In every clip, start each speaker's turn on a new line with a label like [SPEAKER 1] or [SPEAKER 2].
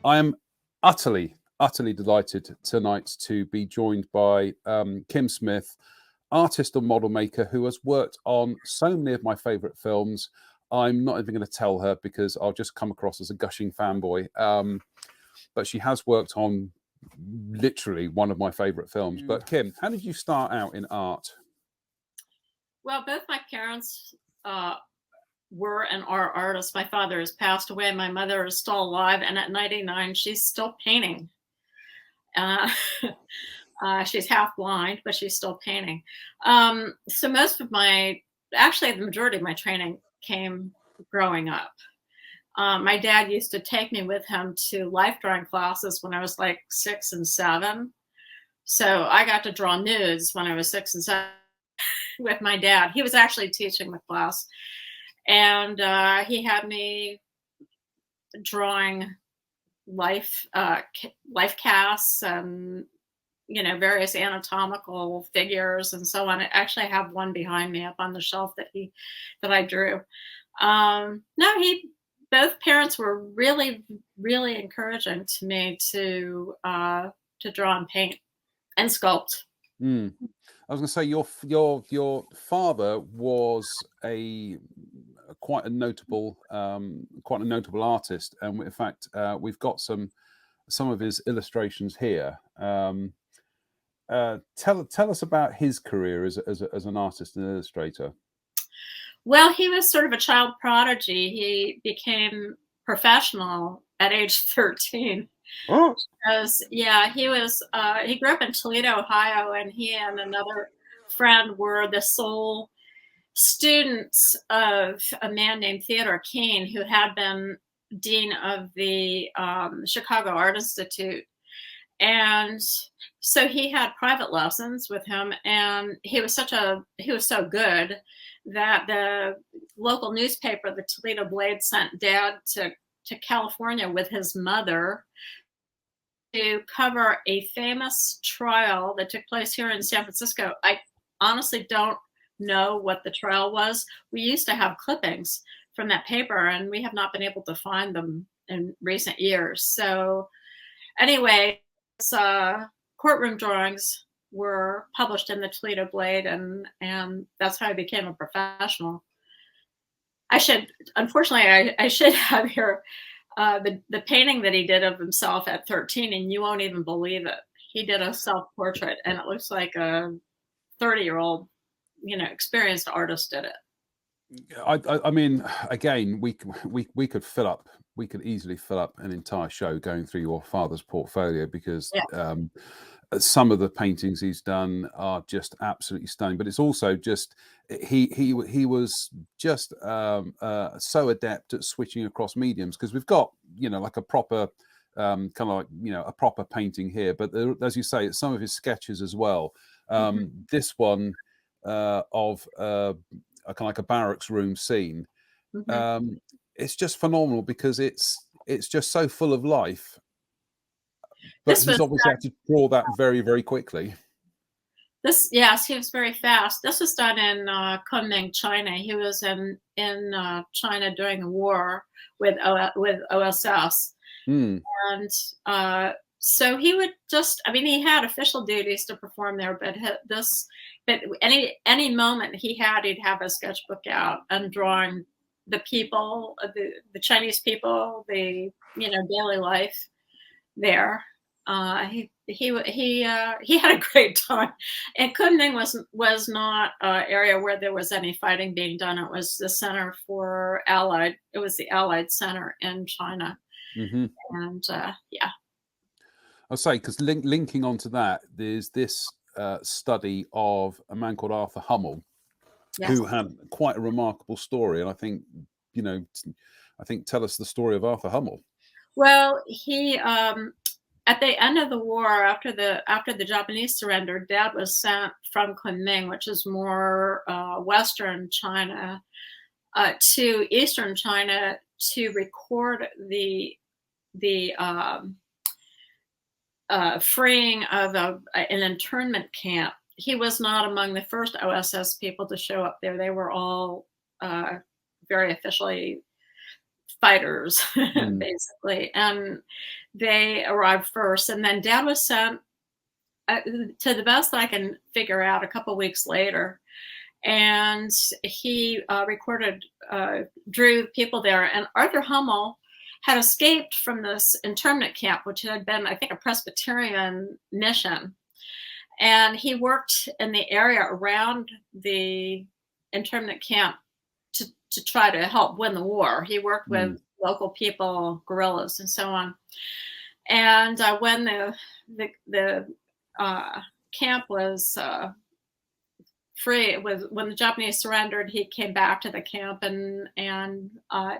[SPEAKER 1] I am utterly delighted tonight to be joined by Kim Smith, artist and model maker who has worked on so many of my favourite films. I'm not even going to tell her because I'll just come across as a gushing fanboy. But she has worked on literally one of my favourite films. But Kim, how did you start out in art?
[SPEAKER 2] Well, both my parents were and are artists. My father has passed away. My mother is still alive, and at 99, she's still painting. Uh, she's half blind, but she's still painting. So actually, the majority of my training came growing up. My dad used to take me with him to life drawing classes when I was like 6 and 7. So I got to draw nudes when I was 6 and 7 with my dad. He was actually teaching the class. And he had me drawing life casts and various anatomical figures and so on. I actually have one behind me up on the shelf that I drew. Both parents were really, really encouraging to me to draw and paint and sculpt.
[SPEAKER 1] I was going to say your father was quite a notable artist, and in fact, we've got some of his illustrations here. Tell us about his career as an artist and illustrator.
[SPEAKER 2] Well, he was sort of a child prodigy. He became professional at age 13.
[SPEAKER 1] Oh.
[SPEAKER 2] He grew up in Toledo, Ohio, and he and another friend were the sole students of a man named Theodore Keene, who had been dean of the Chicago Art Institute. And so he had private lessons with him, and he was so good that the local newspaper, the Toledo Blade, sent Dad to California with his mother to cover a famous trial that took place here in San Francisco. I honestly don't know what the trial was. We used to have clippings from that paper, and we have not been able to find them in recent years. So anyway, courtroom drawings were published in the Toledo Blade, and that's how I became a professional. I should have here the painting that he did of himself at 13, and you won't even believe it. He did a self-portrait, and it looks like a 30-year-old, experienced artist did it.
[SPEAKER 1] I mean, again, we could easily fill up an entire show going through your father's portfolio because some of the paintings he's done are just absolutely stunning. But it's also just he was just so adept at switching across mediums, because we've got like a proper kind of like a proper painting here, but as you say, some of his sketches as well. This one of kind of like a barracks room scene. It's just phenomenal because it's just so full of life. But he's obviously had to draw that very, very quickly.
[SPEAKER 2] Yes, he was very fast. This was done in Kunming, China. He was in China during the war with OSS, and so he would he had official duties to perform there, but any moment he'd have a sketchbook out and drawing the people, the Chinese people, the daily life there. He had a great time. And Kunming was not an area where there was any fighting being done. It was the center for Allied. It was the Allied center in China. And
[SPEAKER 1] I'll say, because linking onto that, there's this study of a man called Arthur Hummel, who had quite a remarkable story. And I think tell us the story of Arthur Hummel.
[SPEAKER 2] Well, he at the end of the war, after the Japanese surrendered, Dad was sent from Kunming, which is more western China, to eastern China to record the freeing of an internment camp. He was not among the first OSS people to show up there. They were all very officially fighters, basically. And they arrived first, and then Dad was sent, to the best that I can figure out, a couple weeks later, and he drew people there. And Arthur Hummel had escaped from this internment camp, which had been, I think, a Presbyterian mission. And he worked in the area around the internment camp to try to help win the war. He worked with local people, guerrillas, and so on. And when the camp was free, when the Japanese surrendered, he came back to the camp, and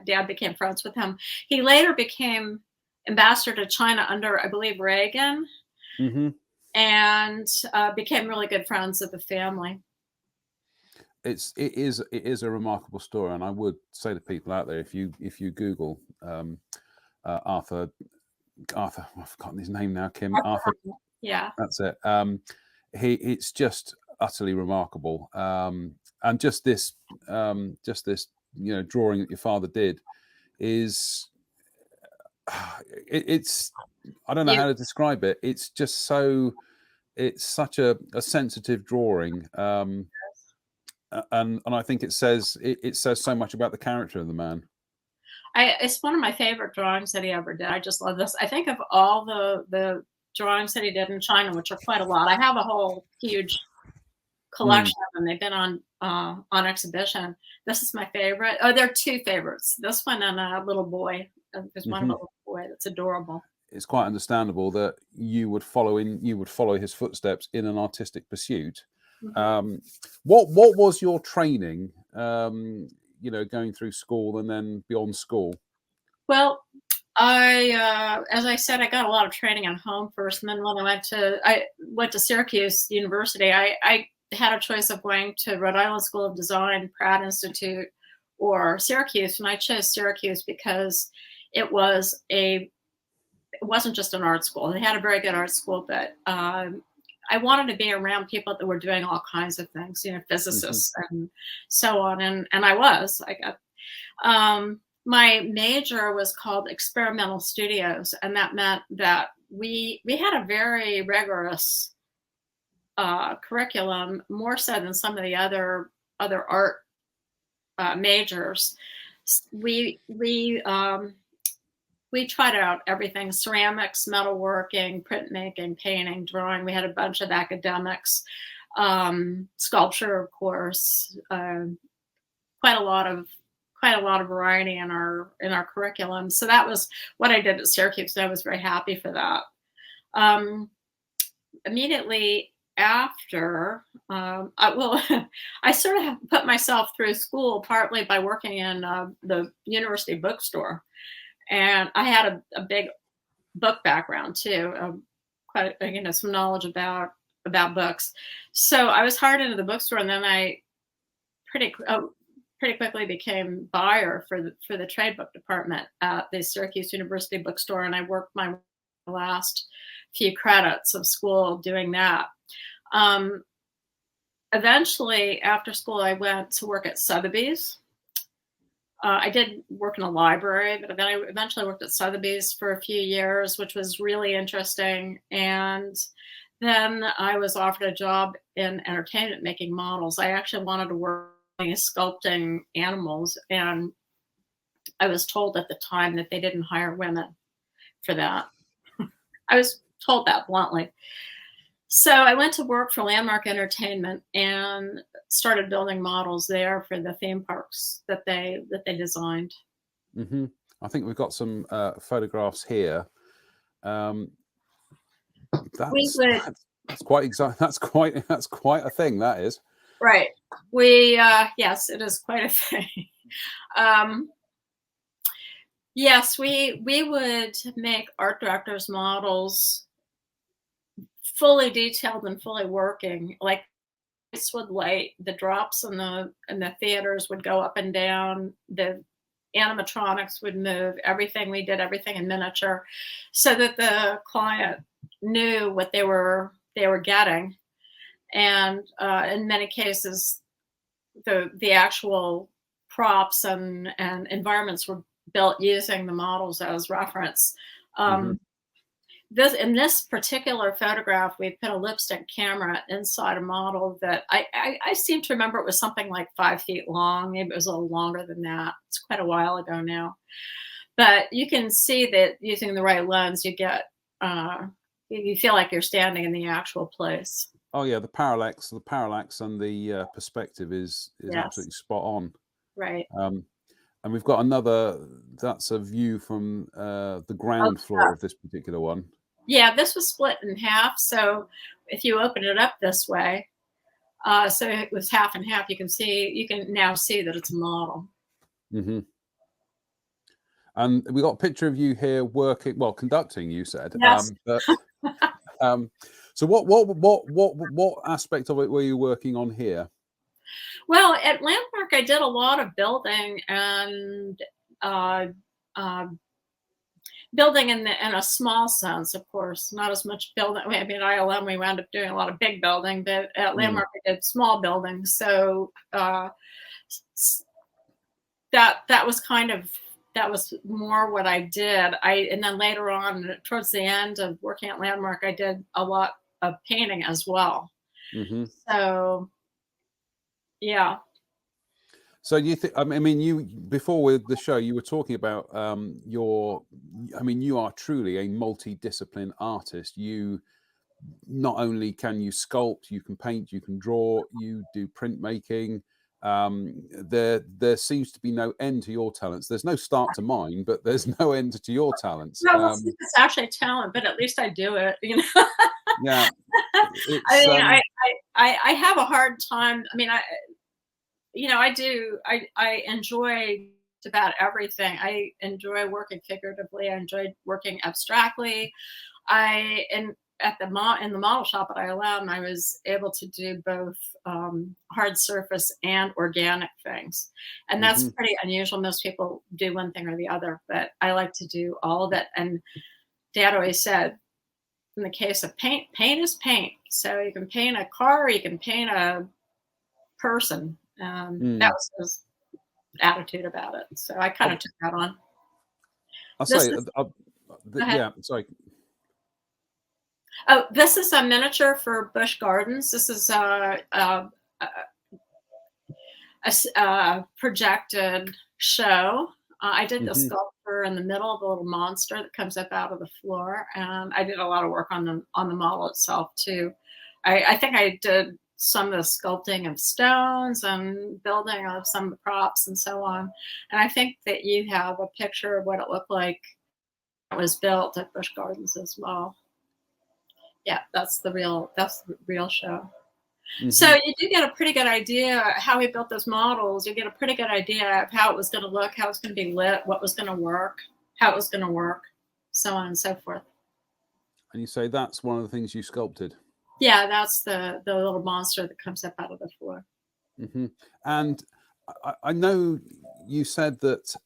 [SPEAKER 2] Dad became friends with him. He later became ambassador to China under, I believe, Reagan, and became really good friends of the family.
[SPEAKER 1] It is a remarkable story, and I would say to people out there, if you Google Arthur, I've forgotten his name now, Kim. Arthur,
[SPEAKER 2] yeah,
[SPEAKER 1] that's it. It's just utterly remarkable, and just this drawing that your father did is, it's I don't know how to describe it. It's just it's such a sensitive drawing. And I think it says so much about the character of the man.
[SPEAKER 2] It's one of my favorite drawings that he ever did. I just love this. I think of all the drawings that he did in China, which are quite a lot. I have a whole huge collection of them. They've been on exhibition. This is my favorite. Oh, there are two favorites. This one and a little boy. There's one little boy that's adorable.
[SPEAKER 1] It's quite understandable that you would follow his footsteps in an artistic pursuit. What was your training, going through school and then beyond school?
[SPEAKER 2] Well, as I said, I got a lot of training at home first, and then when I went to Syracuse University, I had a choice of going to Rhode Island School of Design, Pratt Institute, or Syracuse, and I chose Syracuse because it wasn't just an art school. They had a very good art school, but I wanted to be around people that were doing all kinds of things, physicists and so on. And I got, my major was called experimental studios. And that meant that we had a very rigorous curriculum, more so than some of the other art majors. We tried out everything: ceramics, metalworking, printmaking, painting, drawing. We had a bunch of academics, sculpture, of course, quite a lot of variety in our curriculum. So that was what I did at Syracuse. I was very happy for that. Immediately after, I sort of put myself through school partly by working in the university bookstore. And I had a big book background too, quite some knowledge about books. So I was hired into the bookstore, and then I pretty quickly became buyer for the trade book department at the Syracuse University bookstore, and I worked my last few credits of school doing that. Eventually, after school, I went to work at Sotheby's. I did work in a library, but then I eventually worked at Sotheby's for a few years, which was really interesting. And then I was offered a job in entertainment, making models. I actually wanted to work sculpting animals, and I was told at the time that they didn't hire women for that. I was told that bluntly. So I went to work for Landmark Entertainment and started building models there for the theme parks that they designed.
[SPEAKER 1] I think we've got some photographs here. That's quite exact. That's quite a thing. That is
[SPEAKER 2] right. Yes, it is quite a thing. Yes, we would make art directors' models fully detailed and fully working. Like, this would light, the drops in the theaters would go up and down, the animatronics would move, everything. We did everything in miniature, so that the client knew what they were getting. And in many cases, the actual props and environments were built using the models as reference. in this particular photograph, we put a lipstick camera inside a model that I seem to remember it was something like 5 feet long. Maybe it was a little longer than that. It's quite a while ago now. But you can see that using the right lens, you get, you feel like you're standing in the actual place.
[SPEAKER 1] Oh yeah, the parallax and the perspective is
[SPEAKER 2] Yes.
[SPEAKER 1] absolutely spot on.
[SPEAKER 2] Right.
[SPEAKER 1] And we've got another, that's a view from the ground floor of this particular one.
[SPEAKER 2] Yeah, this was split in half. So if you open it up this way, so it was half and half, you can now see that it's a model.
[SPEAKER 1] Mm-hmm. And we got a picture of you here working, well, conducting, you said.
[SPEAKER 2] Yes.
[SPEAKER 1] So what aspect of it were you working on here?
[SPEAKER 2] Well, at Landmark, I did a lot of building and building in a small sense, of course, not as much building. I mean, at ILM, we wound up doing a lot of big building, but at Landmark, I did small buildings. So that was kind of, that was more what I did. And then later on, towards the end of working at Landmark, I did a lot of painting as well.
[SPEAKER 1] Mm-hmm.
[SPEAKER 2] So, yeah.
[SPEAKER 1] So you think? I mean, you before with the show, you were talking about your. I mean, you are truly a multidiscipline artist. You not only can you sculpt, you can paint, you can draw, you do printmaking. There seems to be no end to your talents. There's no start to mine, but there's no end to your talents.
[SPEAKER 2] No, it's actually talent, but at least I do it. You know.
[SPEAKER 1] Yeah.
[SPEAKER 2] I mean, I have a hard time. I mean, I enjoy about everything. I enjoy working figuratively. I enjoy working abstractly. In the model shop at ILM, I was able to do both hard surface and organic things, and that's pretty unusual. Most people do one thing or the other, but I like to do all of it. And Dad always said, in the case of paint is paint. So you can paint a car, you can paint a person. That was his attitude about it. So I kind of took that on.
[SPEAKER 1] Yeah, sorry.
[SPEAKER 2] Oh, this is a miniature for Busch Gardens. This is a projected show. I did the sculpture in the middle, the little monster that comes up out of the floor, and I did a lot of work on the model itself too. I think I did some of the sculpting of stones and building of some of the props and so on. And I think that you have a picture of what it looked like it was built at Busch Gardens as well. Yeah, that's the real show. So you do get a pretty good idea how he built those models. You get a pretty good idea of how it was going to look, how it's going to be lit, what was going to work, how it was going to work, so on and so forth.
[SPEAKER 1] And you say that's one of the things you sculpted?
[SPEAKER 2] Yeah, that's the little monster that comes up out of the floor.
[SPEAKER 1] And I know you said that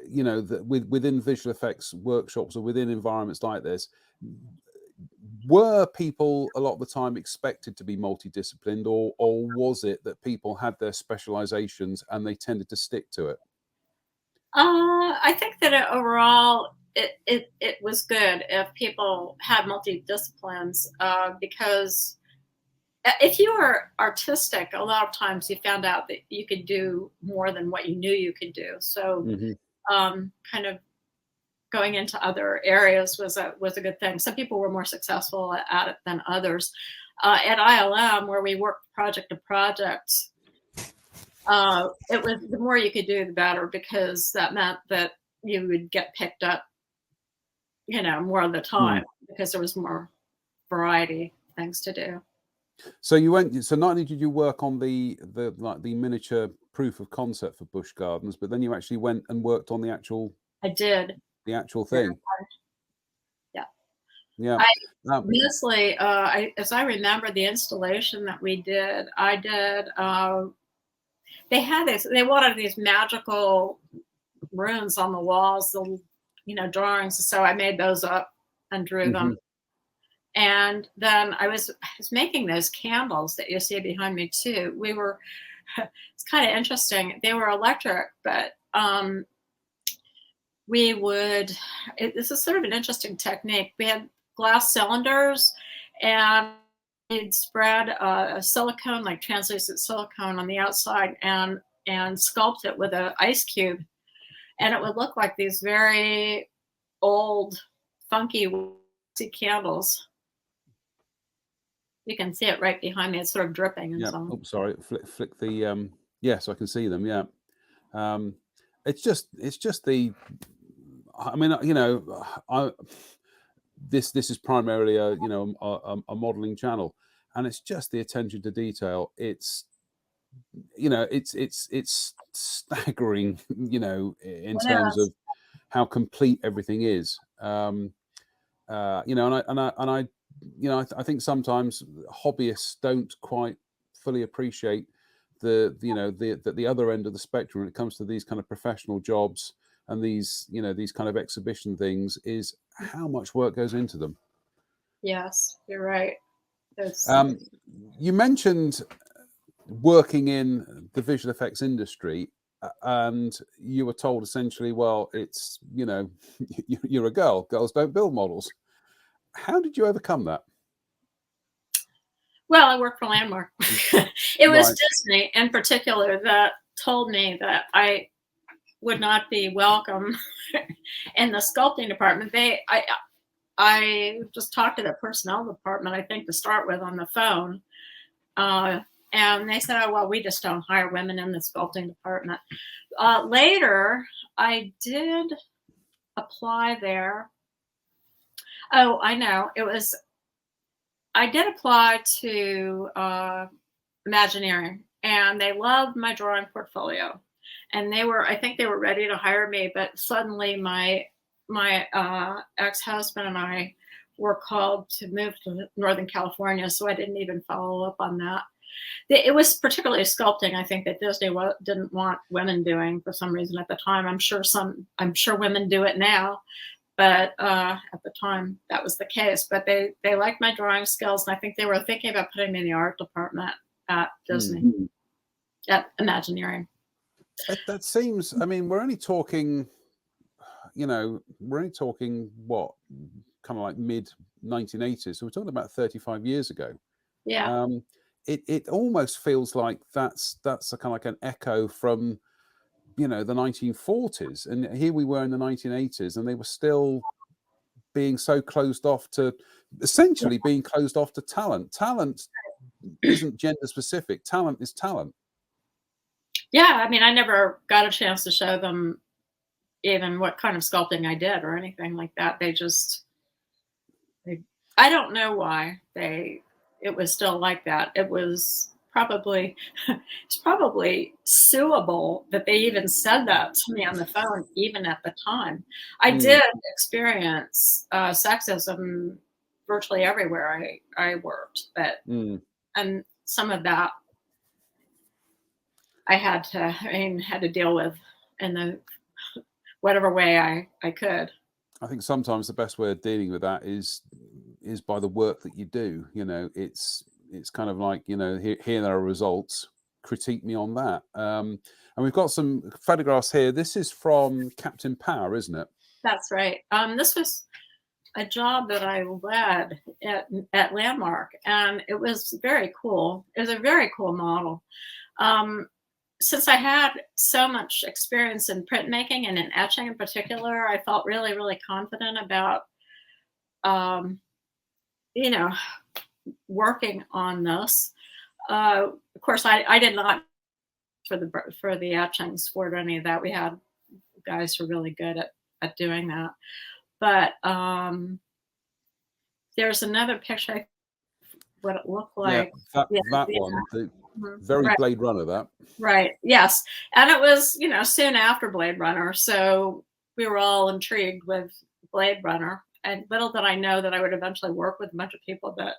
[SPEAKER 1] you know that within visual effects workshops or within environments like this, were people a lot of the time expected to be multidisciplined, or was it that people had their specializations and they tended to stick to it?
[SPEAKER 2] I think that overall it was good if people had multidisciplines, because if you were artistic, a lot of times you found out that you could do more than what you knew you could do. So kind of going into other areas was a good thing. Some people were more successful at it than others. At ILM, where we worked project to project, it was the more you could do, the better, because that meant that you would get picked up, you know, more of the time because there was more variety of things to do.
[SPEAKER 1] So you went. So not only did you work on the miniature proof of concept for Busch Gardens, but then you actually went and worked on the actual.
[SPEAKER 2] I did.
[SPEAKER 1] The actual thing. Yeah.
[SPEAKER 2] Honestly, as I remember the installation that we did, I did. They had this. They wanted these magical runes on the walls, the drawings. So I made those up and drew them. And then I was making those candles that you see behind me too. It's kind of interesting. They were electric, but we would, this is sort of an interesting technique. We had glass cylinders, and we'd spread a silicone, like translucent silicone on the outside, and sculpt it with an ice cube. And it would look like these very old, funky candles. You can see it right behind me. It's sort of dripping and
[SPEAKER 1] Yeah.
[SPEAKER 2] so on.
[SPEAKER 1] Oh, sorry. Flick the yes, I can see them. Yeah. It's just the. I mean, you know, this is primarily a modeling channel, and it's just the attention to detail. It's, you know, it's staggering, you know, in terms of how complete everything is. You know, and I you know, I think sometimes hobbyists don't quite fully appreciate the other end of the spectrum when it comes to these kind of professional jobs and these, you know, these kind of exhibition things, is how much work goes into them.
[SPEAKER 2] Yes, you're right.
[SPEAKER 1] You mentioned working in the visual effects industry, and you were told essentially, well, it's, you know, you're a girl, girls don't build models. How did you overcome that?
[SPEAKER 2] Well, I worked for Landmark. It was
[SPEAKER 1] Right.
[SPEAKER 2] Disney in particular that told me that I would not be welcome in the sculpting department. I just talked to the personnel department, I think, to start with on the phone. And they said, oh, well, we just don't hire women in the sculpting department. Later, I did apply there. Oh, I know. I did apply to Imagineering, and they loved my drawing portfolio. And I think they were ready to hire me, but suddenly my ex-husband and I were called to move to Northern California, so I didn't even follow up on that. It was particularly sculpting, I think, that Disney didn't want women doing for some reason at the time. I'm sure women do it now, but at the time that was the case. But they liked my drawing skills, and I think they were thinking about putting me in the art department at Disney, at Imagineering.
[SPEAKER 1] That seems, I mean, we're only talking, you know, what, kind of like mid 1980s. So we're talking about 35 years ago.
[SPEAKER 2] Yeah.
[SPEAKER 1] It almost feels like that's a kind of like an echo from, you know, the 1940s, and here we were in the 1980s, and they were still being so closed off to, essentially being closed off to talent. Talent isn't gender specific. Talent is talent.
[SPEAKER 2] Yeah, I mean, I never got a chance to show them even what kind of sculpting I did or anything like that. I don't know why it was still like that. It was probably, it's probably suable that they even said that to me on the phone, even at the time. I did experience sexism virtually everywhere I worked, but, and some of that I had to deal with in the whatever way I could.
[SPEAKER 1] I think sometimes the best way of dealing with that is by the work that you do. You know, it's kind of like, you know, here are results, critique me on that. And we've got some photographs here. This is from Captain Power, isn't it?
[SPEAKER 2] That's right. This was a job that I led at Landmark, and it was very cool. It was a very cool model. Since I had so much experience in printmaking and in etching in particular, I felt really, really confident about, you know, working on this. Of course, I did not for the etchings for any of that. We had guys who were really good at doing that. But there's another picture, what it looked like.
[SPEAKER 1] Yeah, that one. Very right. Blade Runner, that.
[SPEAKER 2] Right. Yes. And it was, you know, soon after Blade Runner. So we were all intrigued with Blade Runner. And little did I know that I would eventually work with a bunch of people that,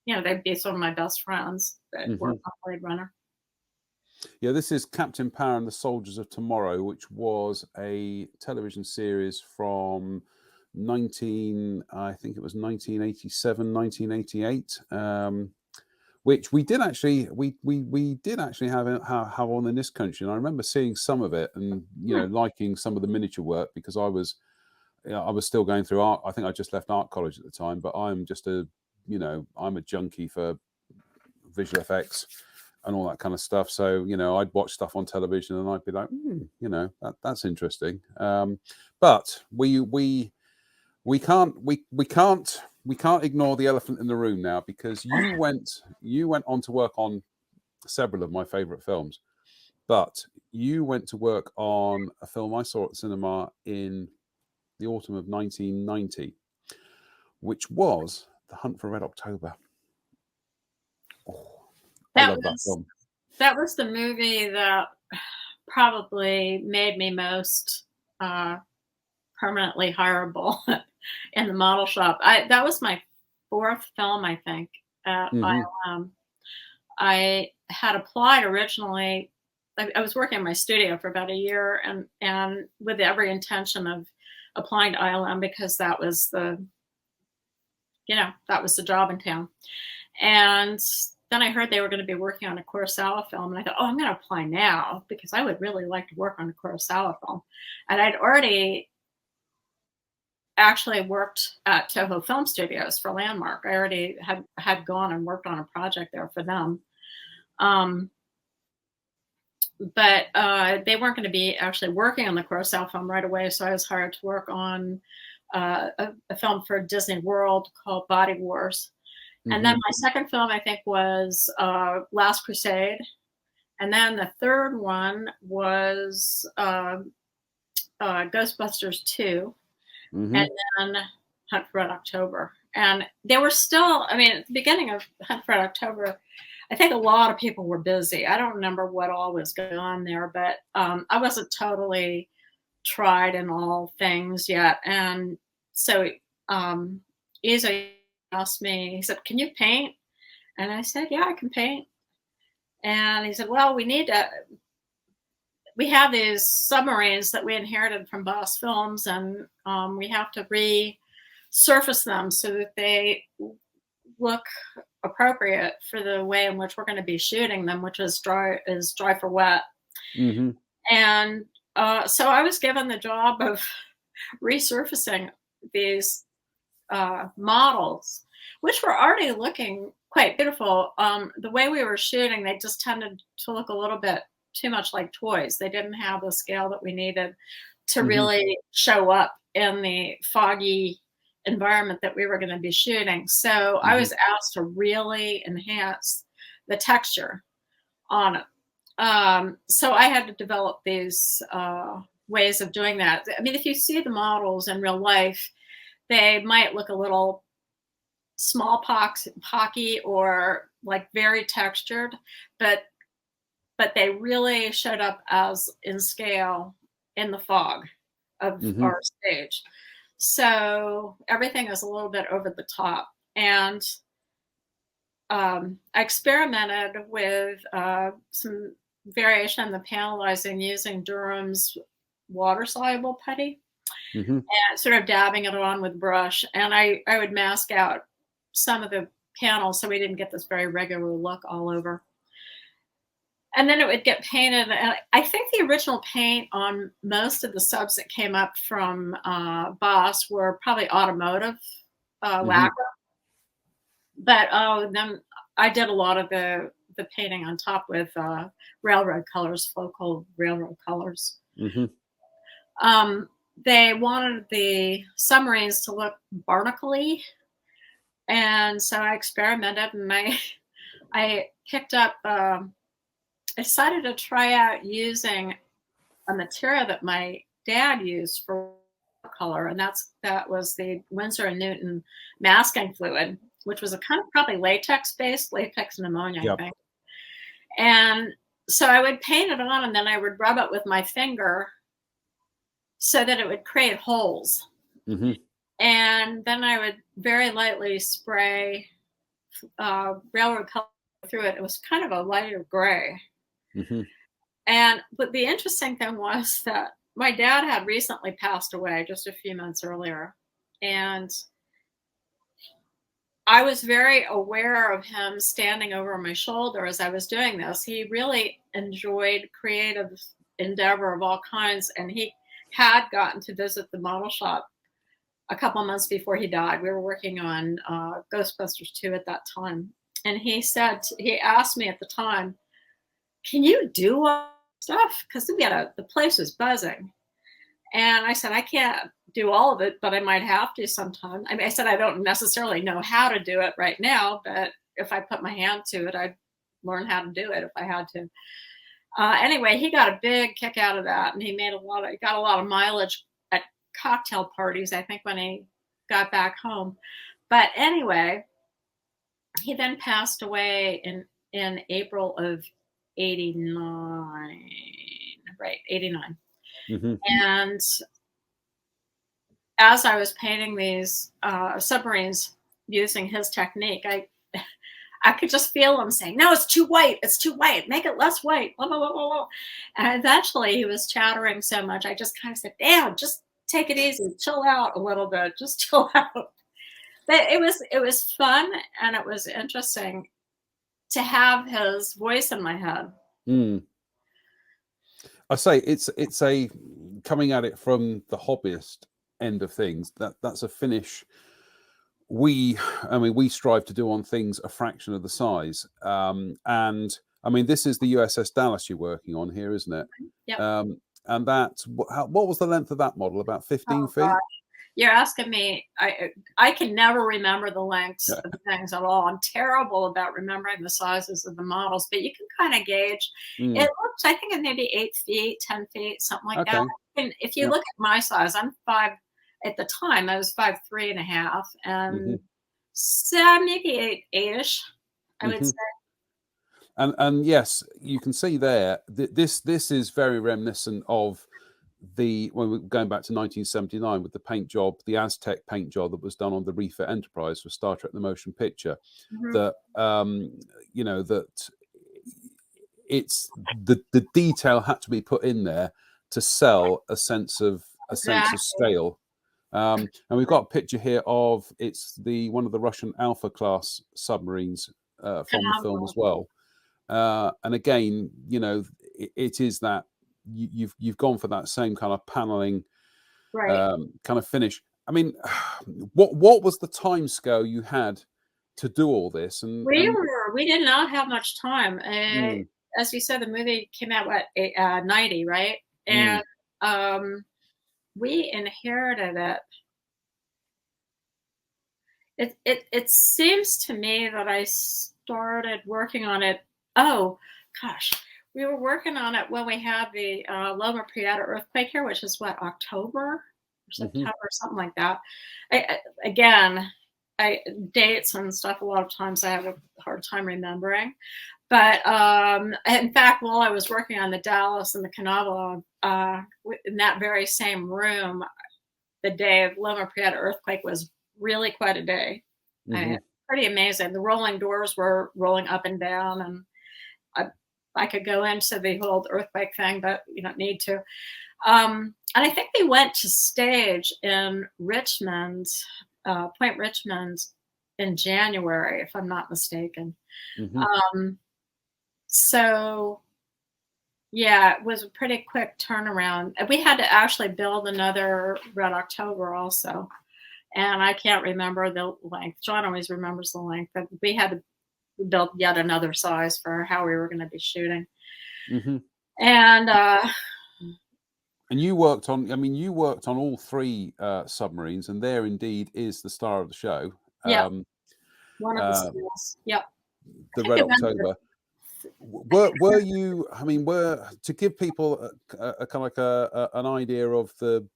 [SPEAKER 2] you know, they'd be some of my best friends that worked on Blade Runner.
[SPEAKER 1] Yeah, this is Captain Power and the Soldiers of Tomorrow, which was a television series from I think it was 1987, 1988. which we did actually we did actually have on in this country. And I remember seeing some of it and liking some of the miniature work, because I was still going through art. I think I just left art college at the time, but I'm just I'm a junkie for visual effects and all that kind of stuff. So I'd watch stuff on television and I'd be like, that's interesting. But we can't ignore the elephant in the room now, because you went on to work on several of my favorite films, but you went to work on a film I saw at the cinema in the autumn of 1990, which was The Hunt for Red October. Oh, I love that film.
[SPEAKER 2] That was the movie that probably made me most permanently hireable in the model shop. That was my fourth film, I think, at ILM. I had applied originally. I was working in my studio for about a year, and with every intention of applying to ILM, because that was the job in town. And then I heard they were going to be working on a Kurosawa film, and I thought, I'm going to apply now, because I would really like to work on a Kurosawa film. And I'd already actually worked at Toho Film Studios for Landmark. I already had gone and worked on a project there for them. But they weren't going to be actually working on the Kurosawa film right away, so I was hired to work on a film for Disney World called Body Wars. And then my second film, I think, was Last Crusade. And then the third one was Ghostbusters 2. And then Hunt for Red October. And they were still, at the beginning of Hunt for Red October, I think a lot of people were busy. I don't remember what all was going on there, but I wasn't totally tried in all things yet. And so Izo asked me, he said, "Can you paint?" And I said, "Yeah, I can paint." And he said, "Well, we have these submarines that we inherited from Boss Films, and we have to resurface them so that they look appropriate for the way in which we're going to be shooting them, which is dry for wet." And so I was given the job of resurfacing these models, which were already looking quite beautiful. The way we were shooting, they just tended to look a little bit too much like toys. They didn't have the scale that we needed to really show up in the foggy environment that we were going to be shooting. So I was asked to really enhance the texture on it. So I had to develop these ways of doing that. If you see the models in real life, they might look a little pocky or like very textured, but they really showed up as in scale in the fog of our stage. So everything is a little bit over the top. And I experimented with some variation in the panelizing using Durham's water-soluble putty and sort of dabbing it on with brush. And I would mask out some of the panels so we didn't get this very regular look all over. And then it would get painted. And I think the original paint on most of the subs that came up from Boss were probably automotive lacquer. But then I did a lot of the painting on top with railroad colors, Floco railroad colors. They wanted the submarines to look barnacle-y. And so I experimented, and I picked up, I decided to try out using a material that my dad used for color, and that was the Winsor & Newton masking fluid, which was a kind of probably latex-based, latex and ammonia, I think. And so I would paint it on, and then I would rub it with my finger so that it would create holes. And then I would very lightly spray railroad color through it. It was kind of a lighter gray. But the interesting thing was that my dad had recently passed away just a few months earlier. And I was very aware of him standing over my shoulder as I was doing this. He really enjoyed creative endeavor of all kinds, and he had gotten to visit the model shop a couple of months before he died. We were working on Ghostbusters 2 at that time. And he asked me at the time, can you do all stuff? Because the place was buzzing. And I said, I can't do all of it, but I might have to sometime. I mean, I said, I don't necessarily know how to do it right now, but if I put my hand to it, I'd learn how to do it if I had to. Anyway, he got a big kick out of that, and he got a lot of mileage at cocktail parties, I think, when he got back home. But anyway, he then passed away in April of 89, right, 89.
[SPEAKER 1] Mm-hmm.
[SPEAKER 2] And as I was painting these submarines using his technique, I could just feel him saying, no, it's too white. It's too white. Make it less white. Blah, blah, blah, blah, blah. And eventually he was chattering so much, I just kind of said, damn, just take it easy. Chill out a little bit. Just chill out. But it was fun, and it was interesting to have his voice in my head.
[SPEAKER 1] Mm. I say it's a coming at it from the hobbyist end of things. That's a finish we strive to do on things a fraction of the size. And I mean, this is the USS Dallas you're working on here, isn't it?
[SPEAKER 2] Yeah.
[SPEAKER 1] And what was the length of that model? About 15 feet?
[SPEAKER 2] Gosh. You're asking me. I can never remember the lengths of things at all. I'm terrible about remembering the sizes of the models, but you can kind of gauge. It looks, I think, it maybe 8 feet, 10 feet, something like that. And if you look at my size, I'm 5. At the time, I was 5'3.5", and so maybe 8-ish, I would say.
[SPEAKER 1] And yes, you can see there. This is very reminiscent of when we're going back to 1979 with the paint job, the Aztec paint job that was done on the Refit Enterprise for Star Trek: The Motion Picture. That that it's the detail had to be put in there to sell a sense of scale. And we've got a picture here of one of the Russian Alpha class submarines from the film as well. And again, it is that you've gone for that same kind of paneling, kind of finish. I mean, what was the time scale you had to do all this? And
[SPEAKER 2] we did not have much time. As you said, the movie came out 90, right? And we inherited it. It seems to me that I started working on it. Oh gosh, we were working on it when we had the Loma Prieta earthquake here, which is October or September, something like that. Dates and stuff. A lot of times I have a hard time remembering. But in fact, while I was working on the Dallas and the Canaveral, in that very same room, the day of Loma Prieta earthquake was really quite a day. Pretty amazing. The rolling doors were rolling up and down, and I could go into the whole earthquake thing, but you don't need to. And I think we went to stage in Richmond, Point Richmond, in January, if I'm not mistaken. So, yeah, it was a pretty quick turnaround. We had to actually build another Red October also. And I can't remember the length. John always remembers the length. But we had to build yet another size for how we were going to be shooting. And
[SPEAKER 1] you worked on all 3 submarines, and there indeed is the star of the show.
[SPEAKER 2] Yeah. One of the stars. Yep.
[SPEAKER 1] The Red October. Were you? I mean, to give people a kind of like an idea of the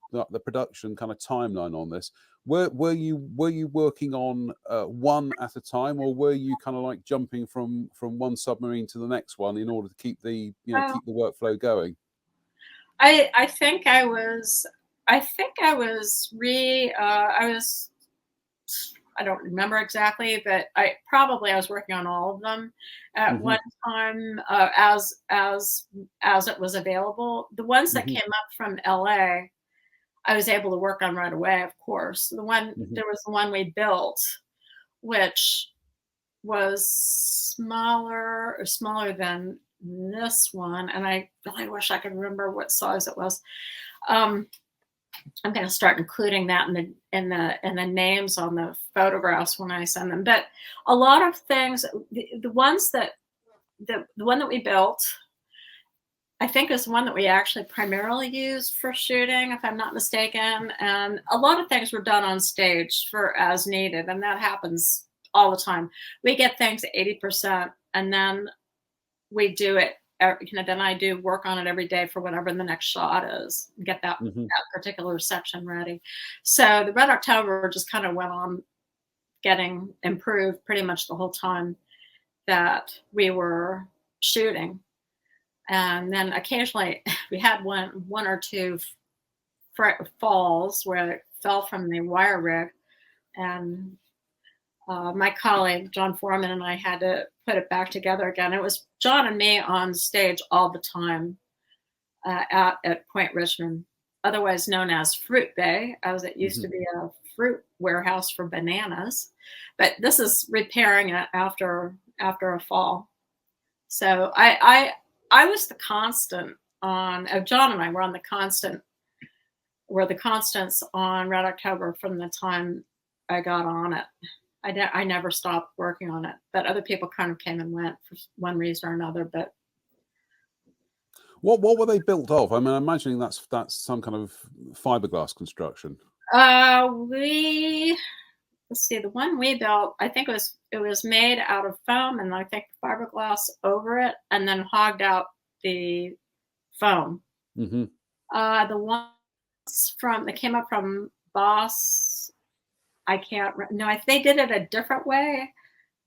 [SPEAKER 1] production kind of timeline on this? Were you working on one at a time, or were you kind of like jumping from one submarine to the next one in order to keep the keep the workflow going?
[SPEAKER 2] I think I was. I don't remember exactly, but I was working on all of them at one time as it was available. The ones that came up from LA, I was able to work on right away. Of course, there was the one we built which was smaller than this one, and I really wish I could remember what size it was. I'm going to start including that in the names on the photographs when I send them. But a lot of things, the ones that the one that we built, I think is one that we actually primarily used for shooting, if I'm not mistaken. And a lot of things were done on stage for as needed, and that happens all the time. We get things at 80%, and then we do it. Then I do work on it every day for whatever the next shot is, get that particular section ready. So the Red October just kind of went on getting improved pretty much the whole time that we were shooting. And then occasionally we had one or two falls where it fell from the wire rig, and my colleague John Foreman and I had to put it back together again. It was John and me on stage all the time at Point Richmond, otherwise known as Fruit Bay, as it used to be a fruit warehouse for bananas. But this is repairing it after a fall. So I was the constant on. John and I were on the constant. Were the constants on Red October from the time I got on it. I never stopped working on it, but other people kind of came and went for one reason or another. But
[SPEAKER 1] what were they built of? I mean, I'm imagining that's some kind of fiberglass construction.
[SPEAKER 2] Let's see, the one we built, I think it was made out of foam, and I think fiberglass over it, and then hogged out the foam. The ones that came up from Boss, they did it a different way,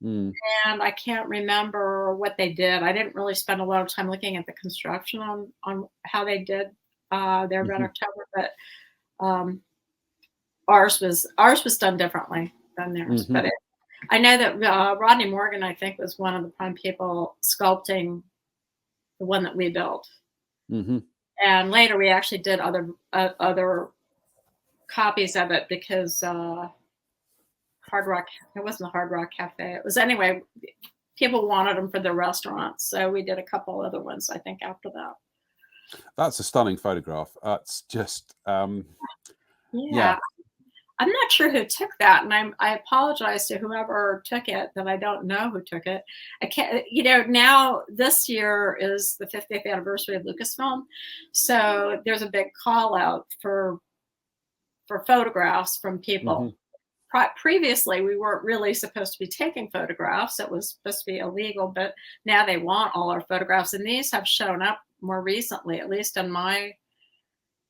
[SPEAKER 2] and I can't remember what they did. I didn't really spend a lot of time looking at the construction on how they did their Red October, but ours was done differently than theirs. But I know that Rodney Morgan, I think, was one of the prime people sculpting the one that we built. And later we actually did other copies of it because Hard Rock, it wasn't the Hard Rock Cafe. It was, anyway, people wanted them for their restaurants. So we did a couple other ones, I think, after that.
[SPEAKER 1] That's a stunning photograph. It's just,
[SPEAKER 2] yeah. I'm not sure who took that, and I apologize to whoever took it, that I don't know who took it. I can't, now this year is the 50th anniversary of Lucasfilm, so there's a big call out for photographs from people. Previously, we weren't really supposed to be taking photographs. It was supposed to be illegal, but now they want all our photographs, and these have shown up more recently, at least in my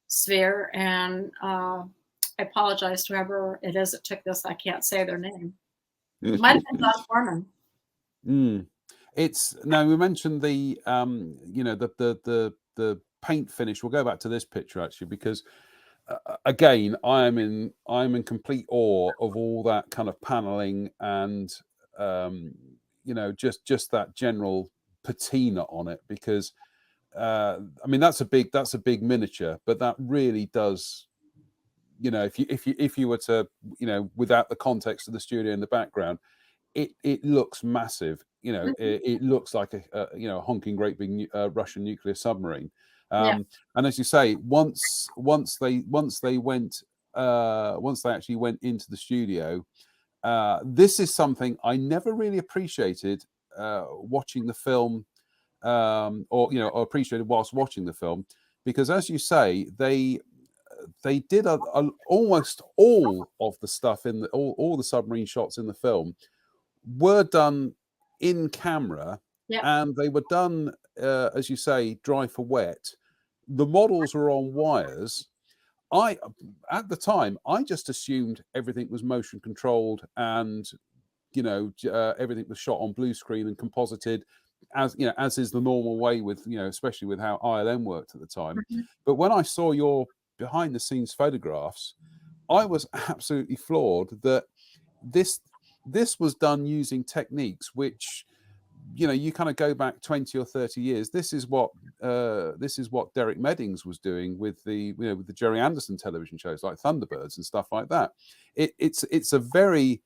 [SPEAKER 2] sphere, and I apologize to whoever it is that took this. I can't say their name. Might have been John Foreman.
[SPEAKER 1] We mentioned the the paint finish. We'll go back to this picture actually, because again, I'm in complete awe of all that kind of paneling and just that general patina on it, because I mean that's a big miniature, but that really does. If you were to, without the context of the studio in the background, it looks massive. It looks like a honking great big Russian nuclear submarine. And as you say, once they actually went into the studio, this is something I never really appreciated watching the film, or appreciated whilst watching the film, because as you say, they did almost all of the stuff in all the submarine shots in the film were done in camera, and they were done, as you say, dry for wet. The models were on wires. At the time, I just assumed everything was motion controlled, and everything was shot on blue screen and composited, as is the normal way with especially with how ILM worked at the time. But when I saw your behind the scenes photographs, I was absolutely floored that this was done using techniques which you kind of go back 20 or 30 years. This is what Derek Meddings was doing with the with the Jerry Anderson television shows like Thunderbirds and stuff like that. It's a very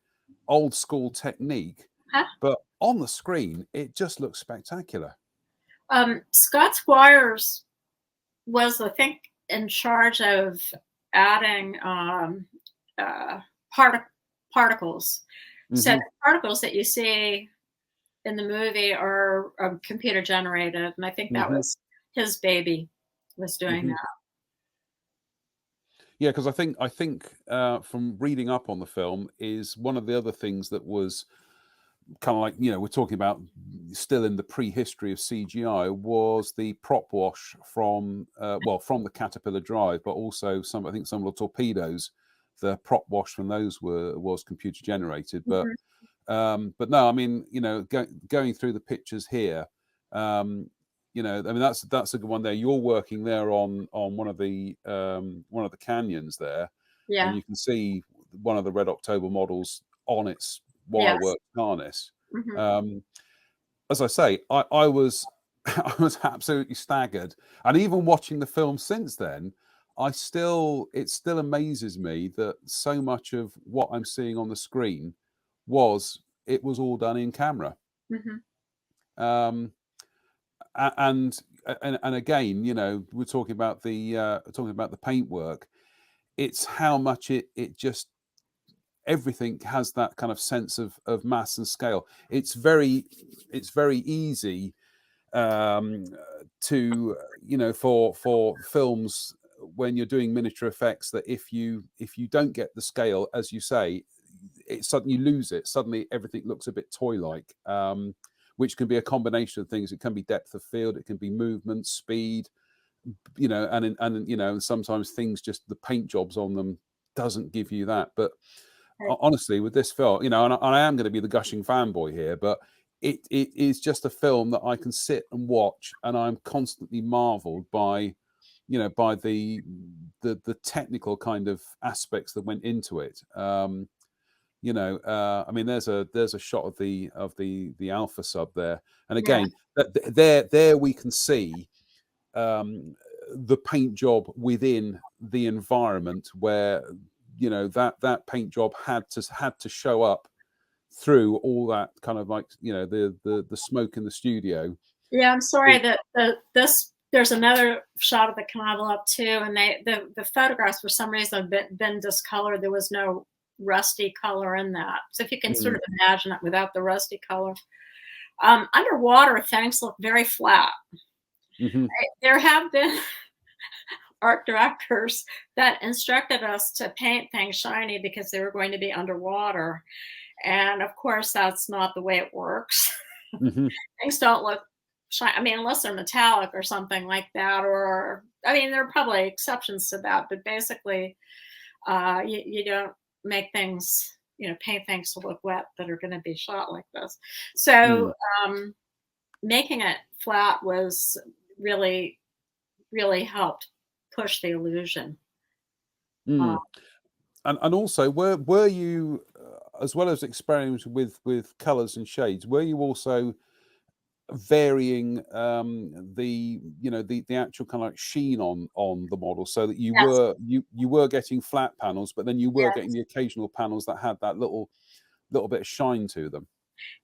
[SPEAKER 1] old school technique,
[SPEAKER 2] Huh?
[SPEAKER 1] but on the screen it just looks spectacular.
[SPEAKER 2] Scott Squires was, I think, in charge of adding uh, particles. So the particles that you see in the movie are computer generated, and I think that was his baby, was doing that.
[SPEAKER 1] Yeah, because I think from reading up on the film, is one of the other things that was kind of like, you know, we're talking about still in the prehistory of CGI, was the prop wash from from the Caterpillar drive, but also I think some of the torpedoes, the prop wash from those was computer generated. But no, I mean, you know, going through the pictures here, you know, I mean, that's a good one there. You're working there on one of the canyons there, and
[SPEAKER 2] Yeah.
[SPEAKER 1] you can see one of the Red October models on its wire
[SPEAKER 2] Yes.
[SPEAKER 1] work harness. As I say, I was I was absolutely staggered, and even watching the film since then, it still amazes me that so much of what I'm seeing on the screen was all done in camera. Um, and again, you know, we're talking about the paintwork. It's how much it just, everything has that kind of sense of mass and scale. It's very easy to, you know, for films when you're doing miniature effects, that if you don't get the scale, as you say, it suddenly, you lose it. Suddenly everything looks a bit toy-like, which can be a combination of things. It can be depth of field, it can be movement, speed, you know, and you know, and sometimes things, just the paint jobs on them doesn't give you that. But honestly, with this film, you know, and I am going to be the gushing fanboy here, but it is just a film that I can sit and watch, and I'm constantly marveled by, you know, by the technical kind of aspects that went into it. You know, I mean, there's a shot of the Alpha sub there, and again, there we can see the paint job within the environment, where, you know, that paint job had to show up through all that kind of, like, you know, the smoke in the studio.
[SPEAKER 2] Yeah, I'm sorry that there's another shot of the canal up too, and the photographs for some reason have been discolored. There was no rusty color in that. So if you can sort of imagine it without the rusty color. Underwater, things look very flat. There have been art directors that instructed us to paint things shiny because they were going to be underwater. And of course, that's not the way it works. Things don't look shiny. I mean, unless they're metallic or something like that, or, I mean, there are probably exceptions to that, but basically, you don't make things, you know, paint things to look wet that are going to be shot like this. So making it flat was really, really helped push the illusion.
[SPEAKER 1] And also, were you, as well as experimenting with colors and shades, were you also varying the, you know, the actual kind of like sheen on the model, so that you were getting flat panels, but then you were getting the occasional panels that had that little bit of shine to them?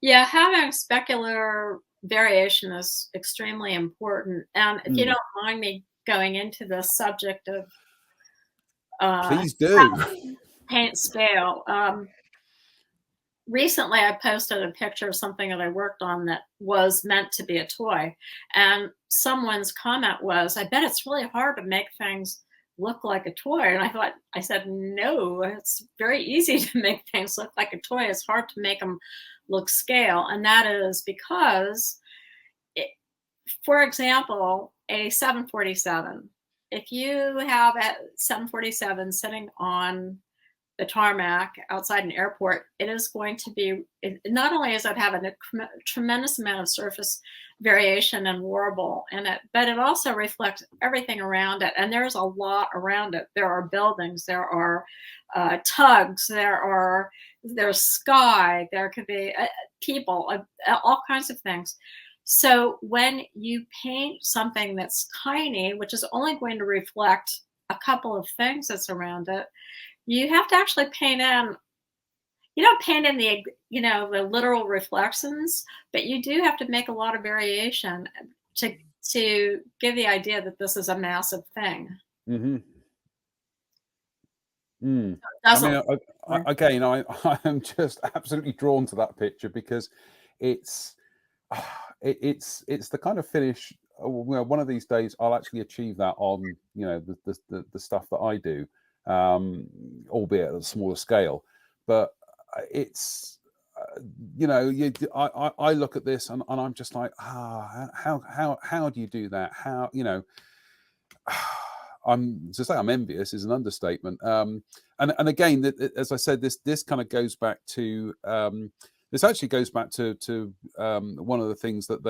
[SPEAKER 2] Yeah, having specular variation is extremely important. And if you don't mind me going into the subject of
[SPEAKER 1] Please do.
[SPEAKER 2] paint scale, recently I posted a picture of something that I worked on that was meant to be a toy, and someone's comment was, "I bet it's really hard to make things look like a toy." And I said, no, it's very easy to make things look like a toy. It's hard to make them look scale, and that is because, for example, a 747. If you have a 747 sitting on the tarmac outside an airport, it is going to be, not only is it having a tremendous amount of surface variation and warble in it, but it also reflects everything around it. And there's a lot around it. There are buildings, there are tugs, there's sky, there could be people, all kinds of things. So when you paint something that's tiny, which is only going to reflect a couple of things that's around it, you have to actually paint in you don't paint in the, the literal reflections, but you do have to make a lot of variation to give the idea that this is a massive thing.
[SPEAKER 1] Mm-hmm. Mm. I
[SPEAKER 2] Doesn't.
[SPEAKER 1] mean, again, I am just absolutely drawn to that picture because it's it's the kind of finish. Well, one of these days, I'll actually achieve that on the stuff that I do, albeit at a smaller scale. But it's I look at this and I'm just like, how do you do that? How I'm to say I'm envious is an understatement. And again, as I said, this kind of goes back to this actually goes back to one of the things that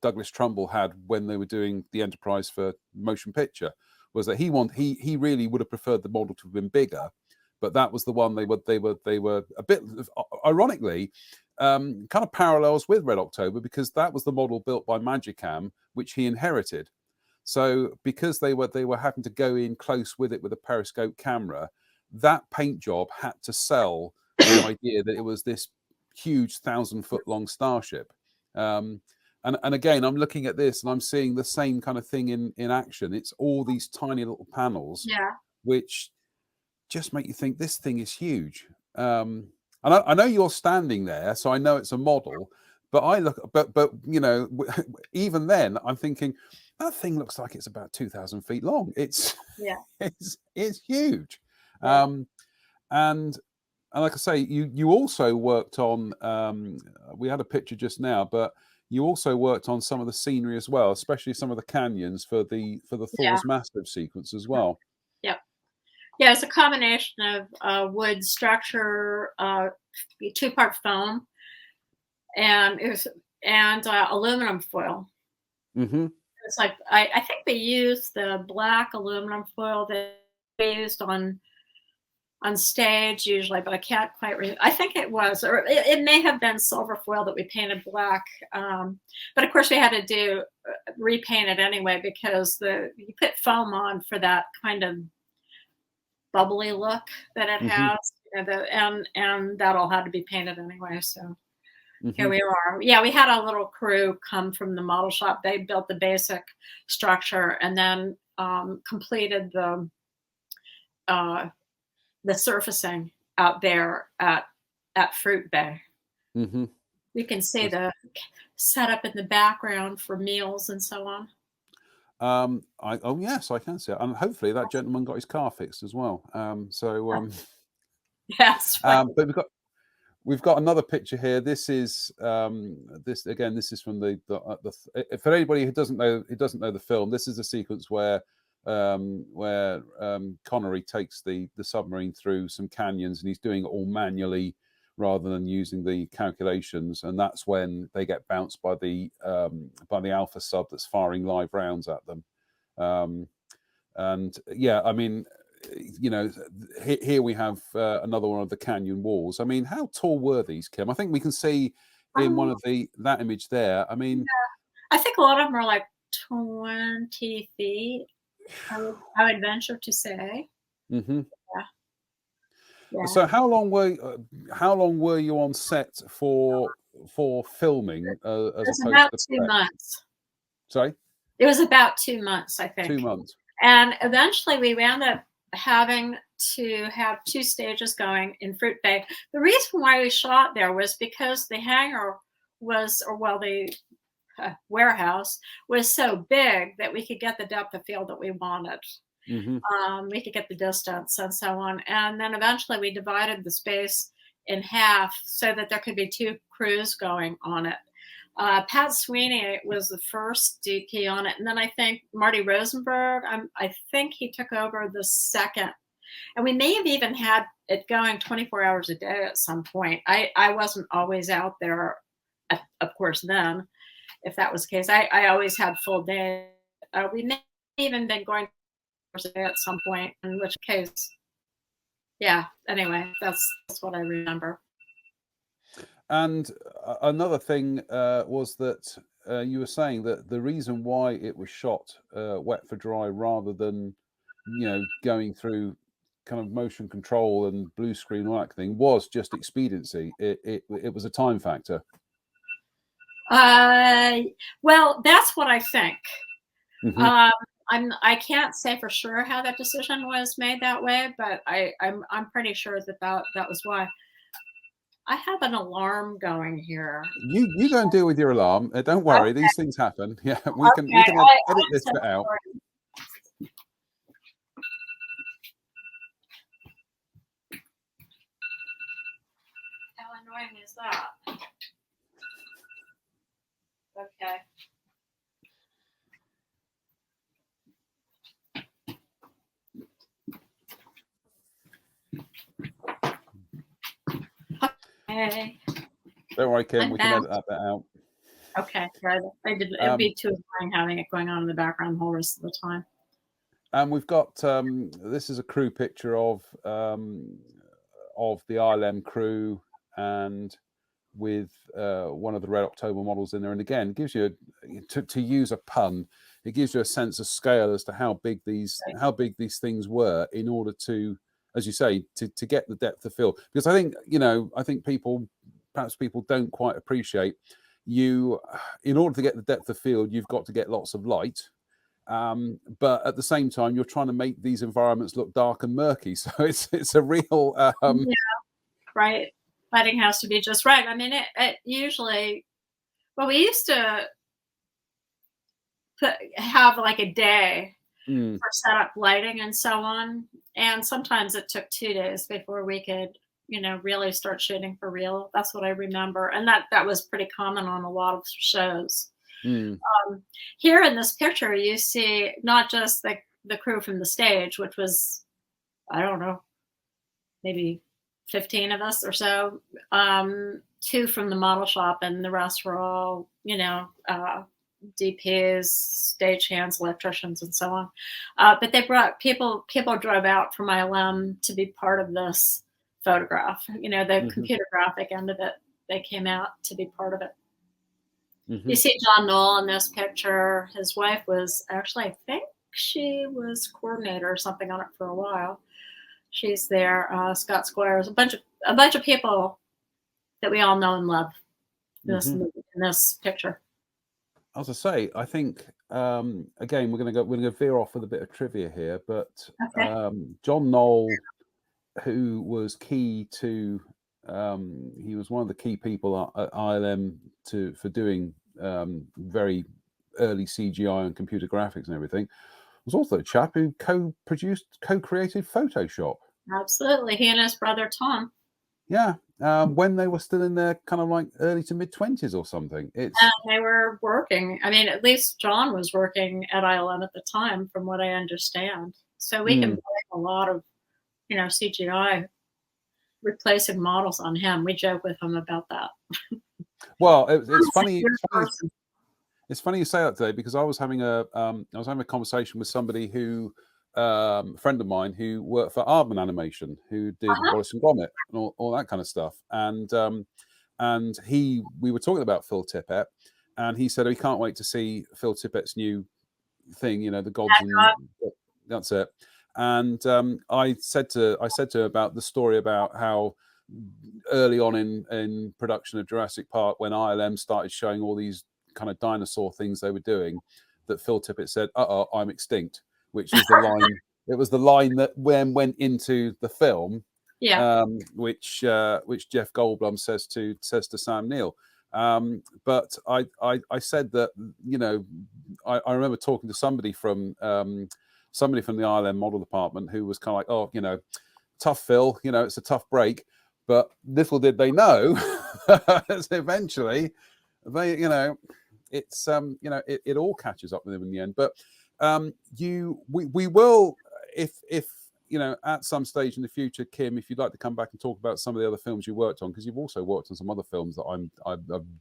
[SPEAKER 1] Douglas Trumbull had when they were doing the Enterprise for motion picture, was that he really would have preferred the model to have been bigger, but that was the one they were a bit ironically kind of parallels with Red October, because that was the model built by Magicam, which he inherited. So because they were having to go in close with it with a periscope camera, that paint job had to sell the idea that it was this huge 1,000-foot long starship. And again, I'm looking at this and I'm seeing the same kind of thing in action. It's all these tiny little panels, which just make you think this thing is huge. And I know you're standing there, so I know it's a model. But but even then, I'm thinking that thing looks like it's about 2,000 feet long. It's it's huge. And like I say, you also worked on. We had a picture just now, but you also worked on some of the scenery as well, especially some of the canyons for the Thor's Massive sequence as well.
[SPEAKER 2] Yeah, it's a combination of wood structure, 2-part foam, and aluminum foil.
[SPEAKER 1] Mm-hmm.
[SPEAKER 2] It's like I think they used the black aluminum foil that they used on stage usually, but I can't quite I think it was, or it may have been silver foil that we painted black. But of course we had to repaint it anyway, because you put foam on for that kind of bubbly look that it has, and that all had to be painted anyway. So here we are. Yeah, we had a little crew come from the model shop. They built the basic structure and then completed the surfacing out there at Fruit Bay.
[SPEAKER 1] Mm-hmm.
[SPEAKER 2] You can see the setup in the background for meals and so on.
[SPEAKER 1] Yes, I can see it, and hopefully that gentleman got his car fixed as well.
[SPEAKER 2] Yes. Right.
[SPEAKER 1] But we've got another picture here. This is this again. This is from the for anybody who doesn't know the film. This is a sequence where Connery takes the submarine through some canyons, and he's doing it all manually rather than using the calculations, and that's when they get bounced by the Alpha sub that's firing live rounds at them. And yeah, I mean, here we have another one of the canyon walls. I mean, how tall were these, Kim? I think we can see in one of that image there. I mean,
[SPEAKER 2] I think a lot of them are like 20 feet. I would venture to say.
[SPEAKER 1] Mm-hmm. Yeah. So how long were you on set for filming?
[SPEAKER 2] It was about 2 months.
[SPEAKER 1] Sorry?
[SPEAKER 2] It was about 2 months, I think.
[SPEAKER 1] 2 months.
[SPEAKER 2] And eventually we wound up having to have 2 stages going in Fruit Bay. The reason why we shot there was because the hangar the warehouse was so big that we could get the depth of field that we wanted.
[SPEAKER 1] Mm-hmm.
[SPEAKER 2] We could get the distance and so on. And then eventually we divided the space in half so that there could be 2 crews going on it. Pat Sweeney was the first DP on it. And then I think Marty Rosenberg, I think he took over the second. And we may have even had it going 24 hours a day at some point. I wasn't always out there, of course, then, if that was the case. I always had full day. We may have even been going a day at some point, in which case, yeah, anyway, that's what I remember.
[SPEAKER 1] And another thing was that you were saying that the reason why it was shot wet for dry rather than going through kind of motion control and blue screen, all that thing, was just expediency. It was a time factor.
[SPEAKER 2] Well, that's what I think.
[SPEAKER 1] Mm-hmm.
[SPEAKER 2] I can't say for sure how that decision was made that way, but I'm pretty sure that was why. I have an alarm going here.
[SPEAKER 1] You go and deal with your alarm. Don't worry, these things happen. Yeah, we can edit this bit out.
[SPEAKER 2] How annoying is that? Okay. Okay.
[SPEAKER 1] Don't worry, Kim. We can edit that bit out.
[SPEAKER 2] Okay, good. It'd be too annoying having it going on in the background the whole rest of the time.
[SPEAKER 1] And we've got this is a crew picture of the ILM crew, and with one of the Red October models in there. And again, gives you to use a pun, it gives you a sense of scale as to how big these things were, in order to, as you say, to get the depth of field. Because I think people don't quite appreciate, in order to get the depth of field, you've got to get lots of light. But at the same time, you're trying to make these environments look dark and murky. So it's a real
[SPEAKER 2] yeah, right. Lighting has to be just right. I mean, it usually, well, we used to have like a day for setup lighting and so on. And sometimes it took 2 days before we could, really start shooting for real. That's what I remember. And that was pretty common on a lot of shows. Here in this picture, you see not just the crew from the stage, which was, I don't know, maybe 15 of us or so, 2 from the model shop, and the rest were all, DPs, stagehands, electricians, and so on. But they brought people drove out from ILM to be part of this photograph. The computer graphic end of it, they came out to be part of it. You see John Knoll in this picture. His wife was actually, I think she was coordinator or something on it for a while. She's there. Scott Squires, a bunch of people that we all know and love in this picture.
[SPEAKER 1] As I say, I think again we're going to veer off with a bit of trivia here, but John Knoll, who was key to, he was one of the key people at ILM for doing very early CGI and computer graphics and everything, was also a chap who co-created Photoshop.
[SPEAKER 2] Absolutely, he and his brother Tom.
[SPEAKER 1] Yeah, when they were still in their kind of like early to mid-20s or something.
[SPEAKER 2] They were working. I mean, at least John was working at ILM at the time, from what I understand. So we can blame a lot of, CGI replacing models on him. We joke with him about that.
[SPEAKER 1] Well, it's funny. It's funny you say that today, because I was having a conversation with somebody who, a friend of mine who worked for Aardman Animation, who did Wallace and Gromit and all that kind of stuff, and we were talking about Phil Tippett, and he said he can't wait to see Phil Tippett's new thing, the gods, and that's it. And I said to her about the story about how early on in production of Jurassic Park, when ILM started showing all these kind of dinosaur things they were doing, that Phil Tippett said, I'm extinct, which is the line. It was the line that went into the film, which Jeff Goldblum says to Sam Neill. But I said that, I remember talking to somebody from the ILM model department who was kind of like, tough, Phil, it's a tough break. But little did they know that eventually they, it's it all catches up with them in the end. But we will, if at some stage in the future, Kim, if you'd like to come back and talk about some of the other films you worked on, because you've also worked on some other films that I'm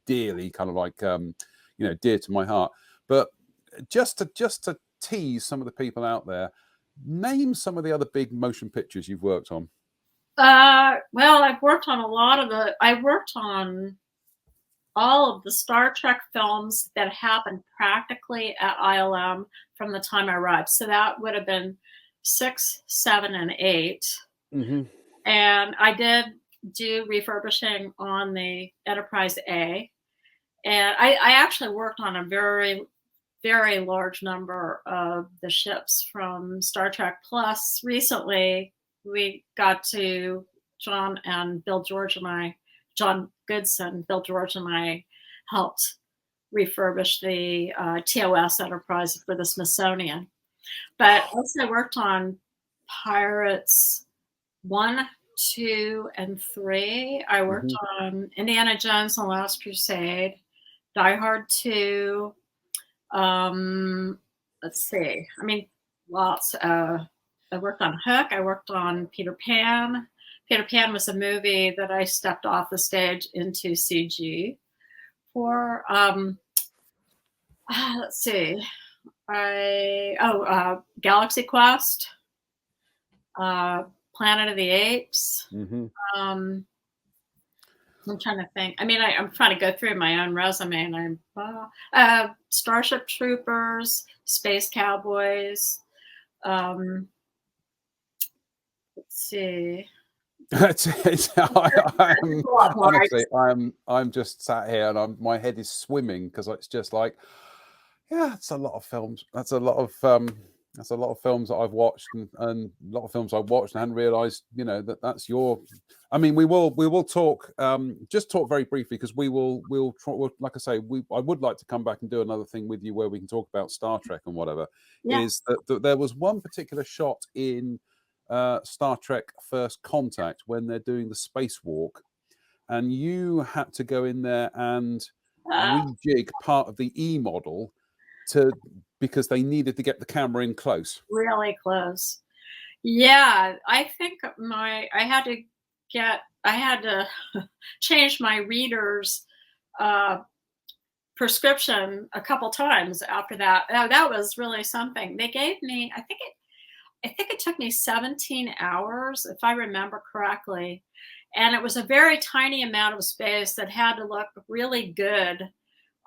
[SPEAKER 1] dearly kind of like dear to my heart. But just to tease some of the people out there, name some of the other big motion pictures you've worked on.
[SPEAKER 2] Well, I've worked on I worked on all of the Star Trek films that happened practically at ILM from the time I arrived. So that would have been 6, 7, and 8.
[SPEAKER 1] Hmm.
[SPEAKER 2] And I did do refurbishing on the Enterprise A. And I actually worked on a very, very large number of the ships from Star Trek. Plus, recently we got to John Goodson, Bill George and I helped refurbish the TOS Enterprise for the Smithsonian. But also worked on Pirates 1, 2, and 3. I worked on Indiana Jones and the Last Crusade, Die Hard 2. Let's see. I mean, lots. I worked on Hook. I worked on Peter Pan. Peter Pan was a movie that I stepped off the stage into CG for. Let's see. Galaxy Quest, Planet of the Apes. I'm trying to think. I mean, I'm trying to go through my own resume, and I'm Starship Troopers, Space Cowboys. Let's see.
[SPEAKER 1] Honestly, I'm just sat here and my head is swimming because it's just like, yeah, it's a lot of films. That's a lot of films that I've watched and a lot of films I've watched and hadn't realised, that's your. I mean, we will talk. Just talk very briefly because we'll try. Like I say, I would like to come back and do another thing with you where we can talk about Star Trek and whatever.
[SPEAKER 2] Yeah.
[SPEAKER 1] Is that there was one particular shot in Star Trek First Contact when they're doing the spacewalk, and you had to go in there and rejig part of the E model because they needed to get the camera in close.
[SPEAKER 2] Really close. Yeah, I think I had to change my reader's prescription a couple times after that. That was really something. They gave me, I think it took me 17 hours, if I remember correctly. And it was a very tiny amount of space that had to look really good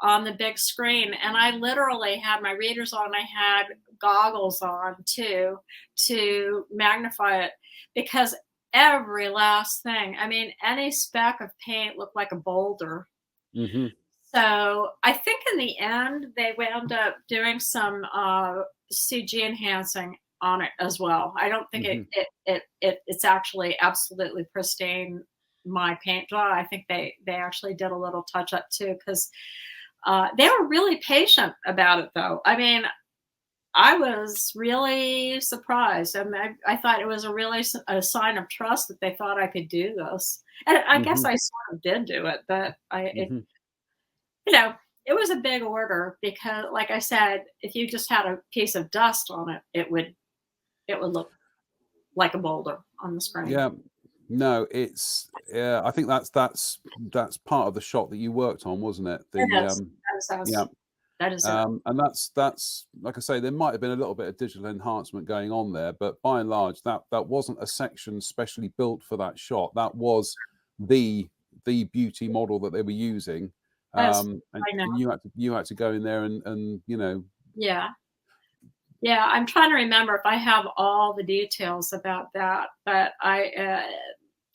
[SPEAKER 2] on the big screen. And I literally had my readers on. I had goggles on too to magnify it because every last thing, I mean, any speck of paint looked like a boulder. So I think in the end, they wound up doing some CG enhancing on it as well. I don't think it's actually absolutely pristine, my paint job. I think they actually did a little touch up too, because they were really patient about it, though. I mean, I was really surprised. I mean, I thought it was a sign of trust that they thought I could do this, and I guess I sort of did do it. But it was a big order because, like I said, if you just had a piece of dust on it, it would look like a boulder on the screen.
[SPEAKER 1] Yeah. No, I think that's part of the shot that you worked on, wasn't it?
[SPEAKER 2] Yeah. That is
[SPEAKER 1] and that's like I say, there might have been a little bit of digital enhancement going on there, but by and large, that wasn't a section specially built for that shot. That was the beauty model that they were using. And you had to go in there and
[SPEAKER 2] Yeah, I'm trying to remember if I have all the details about that, but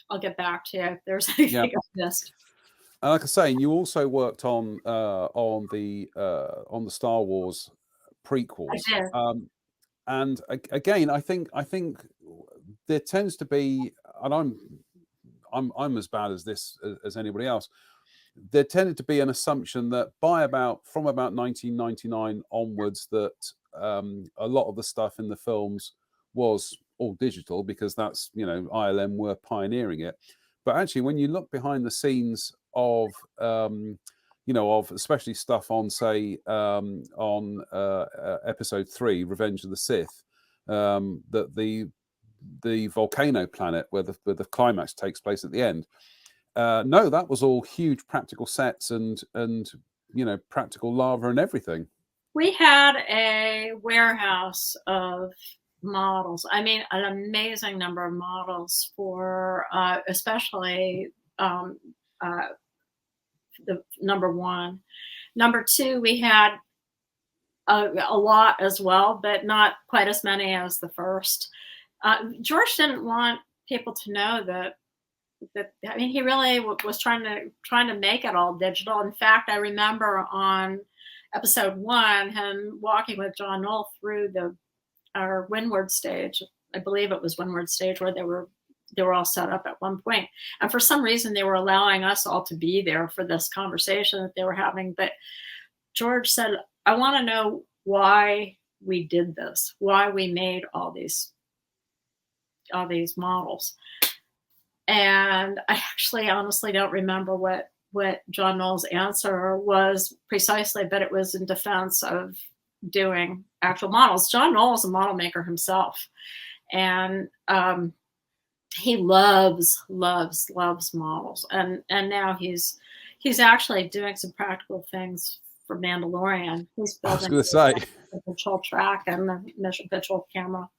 [SPEAKER 2] I'll get back to you if there's anything I missed.
[SPEAKER 1] And like I say, you also worked on the Star Wars prequels.
[SPEAKER 2] I did.
[SPEAKER 1] And again, I think there tends to be, and I'm as bad as this as anybody else. There tended to be an assumption that from about 1999 onwards that a lot of the stuff in the films was all digital because that's ILM were pioneering it. But actually, when you look behind the scenes of of especially stuff on say on episode 3, Revenge of the Sith, that the volcano planet where the climax takes place at the end. No, that was all huge practical sets and practical lava and everything.
[SPEAKER 2] We had a warehouse of models. I mean, an amazing number of models for especially the number 1. Number 2, we had a lot as well, but not quite as many as the first. George didn't want people to know that I mean, he really was trying to make it all digital. In fact, I remember on episode 1 him walking with John Knoll through our Windward stage. I believe it was Windward stage where they were all set up at one point. And for some reason, they were allowing us all to be there for this conversation that they were having. But George said, I want to know why we did this, why we made all these models. And I actually honestly don't remember what John Knoll's answer was precisely, but it was in defense of doing actual models. John Knoll is a model maker himself. And he loves models. And now he's actually doing some practical things for Mandalorian. He's building the control track and the mission control camera.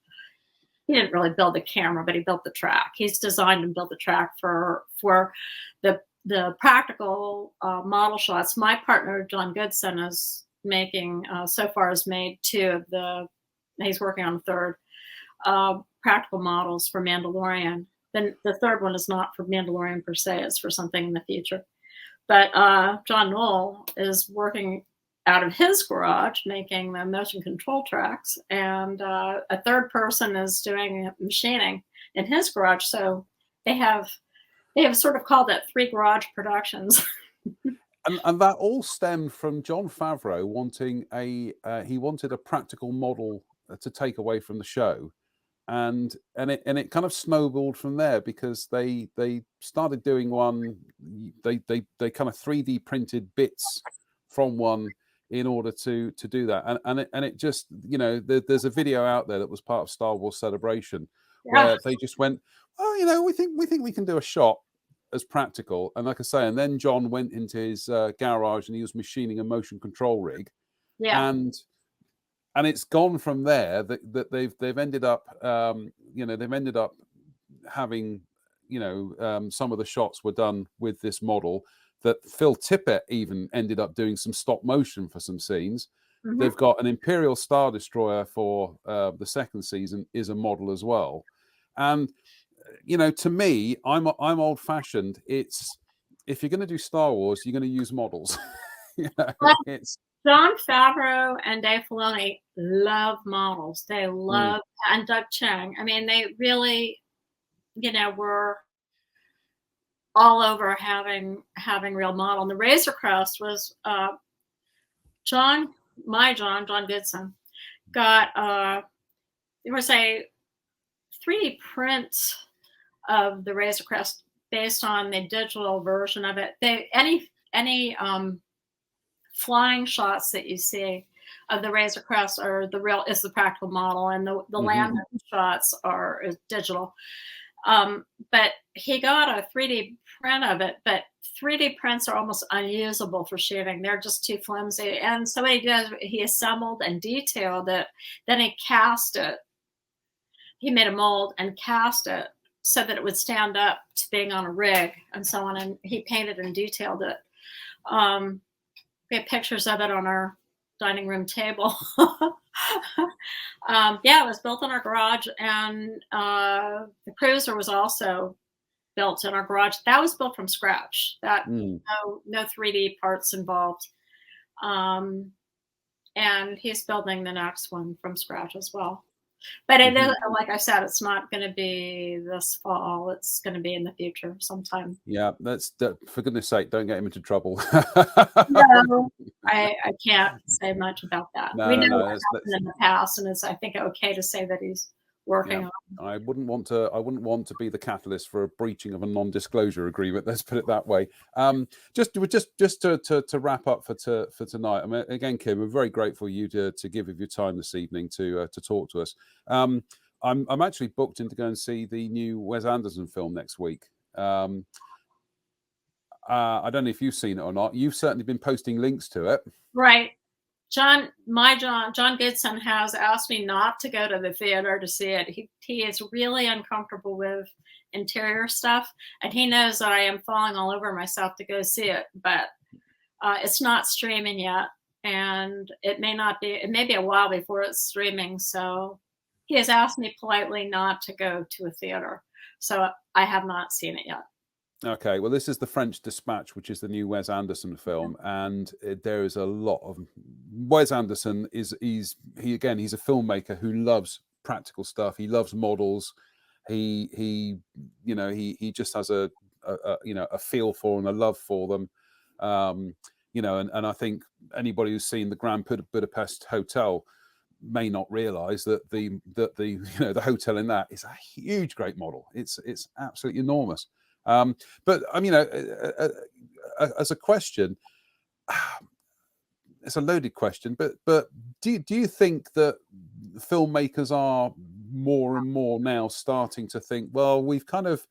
[SPEAKER 2] He didn't really build the camera, but he built the track. He's designed and built the track for the practical model shots. My partner, John Goodson, is making, so far has made 2 of he's working on the 3rd, practical models for Mandalorian. Then the 3rd one is not for Mandalorian per se, it's for something in the future. But John Knoll is working out of his garage making the motion control tracks, and a 3rd person is doing machining in his garage. So they have sort of called it 3 garage productions.
[SPEAKER 1] And that all stemmed from Jon Favreau wanting he wanted a practical model to take away from the show, and it kind of snowballed from there, because they started doing one. They kind of 3D printed bits from one in order to do that, and it just, you know, there's a video out there that was part of Star Wars Celebration where they just went, oh, you know, we think we can do a shot as practical. And like I say, and then John went into his garage and he was machining a motion control rig, and it's gone from there. That they've ended up they've ended up having, some of the shots were done with this model, that Phil Tippett even ended up doing some stop motion for some scenes. Mm-hmm. They've got an Imperial Star Destroyer for the 2nd season is a model as well. And, to me, I'm old fashioned. It's, if you're going to do Star Wars, you're going to use models. It's
[SPEAKER 2] Jon Favreau and Dave Filoni love models. They love, and Doug Chiang. I mean, they really, were all over having real model. And the Razor Crest was John Goodson got there was a 3D print of the Razor Crest based on the digital version of it. Any flying shots that you see of the Razor Crest is the practical model, and the land shots is digital. But he got a 3D print of it, but 3D prints are almost unusable for shooting. They're just too flimsy. And so what he assembled and detailed it. Then he cast it. He made a mold and cast it so that it would stand up to being on a rig and so on. And he painted and detailed it. We have pictures of it on our dining room table. It was built in our garage, and the Cruiser was also built in our garage. That was built from scratch. No 3D parts involved. And he's building the next one from scratch as well. But it is, like I said, it's not going to be this fall. It's going to be in the future sometime.
[SPEAKER 1] Yeah, for goodness sake, don't get him into trouble.
[SPEAKER 2] No, I can't say much about that. We know what happened in the past, and it's, I think, okay to say that he's working on.
[SPEAKER 1] I wouldn't want to be the catalyst for a breaching of a non-disclosure agreement. Let's put it that way. Just to wrap up for tonight. I mean, again, Kim, we're very grateful you to give of your time this evening to talk to us. I'm actually booked in to go and see the new Wes Anderson film next week. I don't know if you've seen it or not. You've certainly been posting links to it.
[SPEAKER 2] Right. John Goodson has asked me not to go to the theater to see it. He is really uncomfortable with interior stuff, and he knows that I am falling all over myself to go see it, but it's not streaming yet. and it may be a while before it's streaming. So he has asked me politely not to go to a theater. So I have not seen it yet.
[SPEAKER 1] Okay, well, this is the French Dispatch, which is the new Wes Anderson film, and there is a lot of Wes Anderson he's a filmmaker who loves practical stuff. He loves models. He just has a feel for and a love for them. And I think anybody who's seen the Grand Budapest Hotel may not realize that the hotel in that is a huge, great model. It's absolutely enormous. But as a question, it's a loaded question. But do you think that filmmakers are more and more now starting to think, well, we've kind of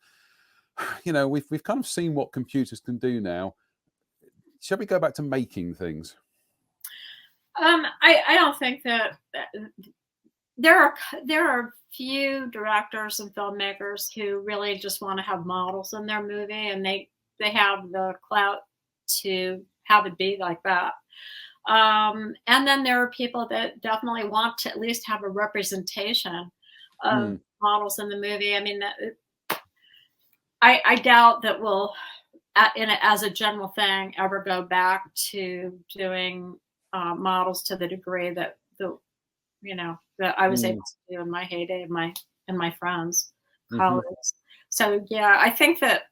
[SPEAKER 1] seen what computers can do now. Shall we go back to making things?
[SPEAKER 2] I don't think that there are few directors and filmmakers who really just want to have models in their movie, and they have the clout to have it be like that. And then there are people that definitely want to at least have a representation of models in the movie. I mean, I doubt that we'll, as a general thing, ever go back to doing models to the degree that that I was able to do in my heyday and my friends, colleagues. So yeah, I think that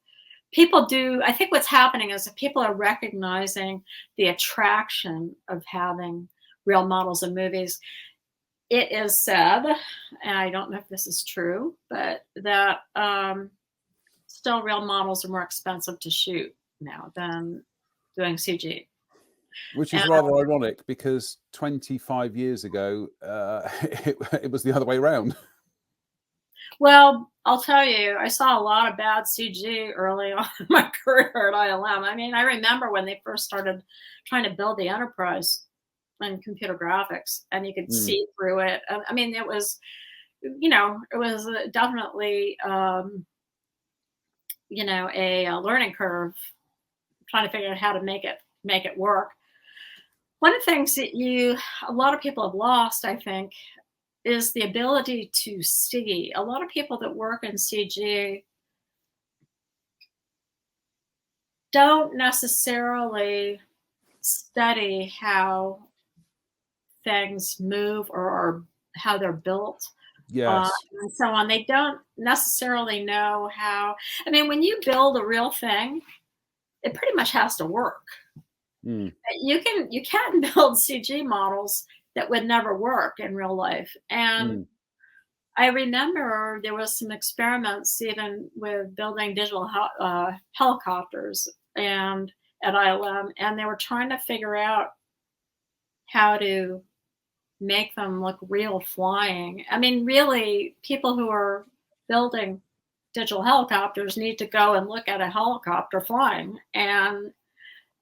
[SPEAKER 2] I think what's happening is that people are recognizing the attraction of having real models in movies. It is said, and I don't know if this is true, but that still real models are more expensive to shoot now than doing CG.
[SPEAKER 1] Which is rather ironic, because 25 years ago, it was the other way around.
[SPEAKER 2] Well, I'll tell you, I saw a lot of bad CG early on in my career at ILM. I mean, I remember when they first started trying to build the Enterprise in computer graphics, and you could see through it. I mean, it was definitely, a learning curve, trying to figure out how to make it work. One of the things that a lot of people have lost, I think, is the ability to see. A lot of people that work in CG don't necessarily study how things move or how they're built.
[SPEAKER 1] Yes.
[SPEAKER 2] And so on. They don't necessarily know how. I mean, when you build a real thing, it pretty much has to work. You can build CG models that would never work in real life. And I remember there was some experiments even with building digital helicopters and at ILM, and they were trying to figure out how to make them look real flying. I mean, really, people who are building digital helicopters need to go and look at a helicopter flying and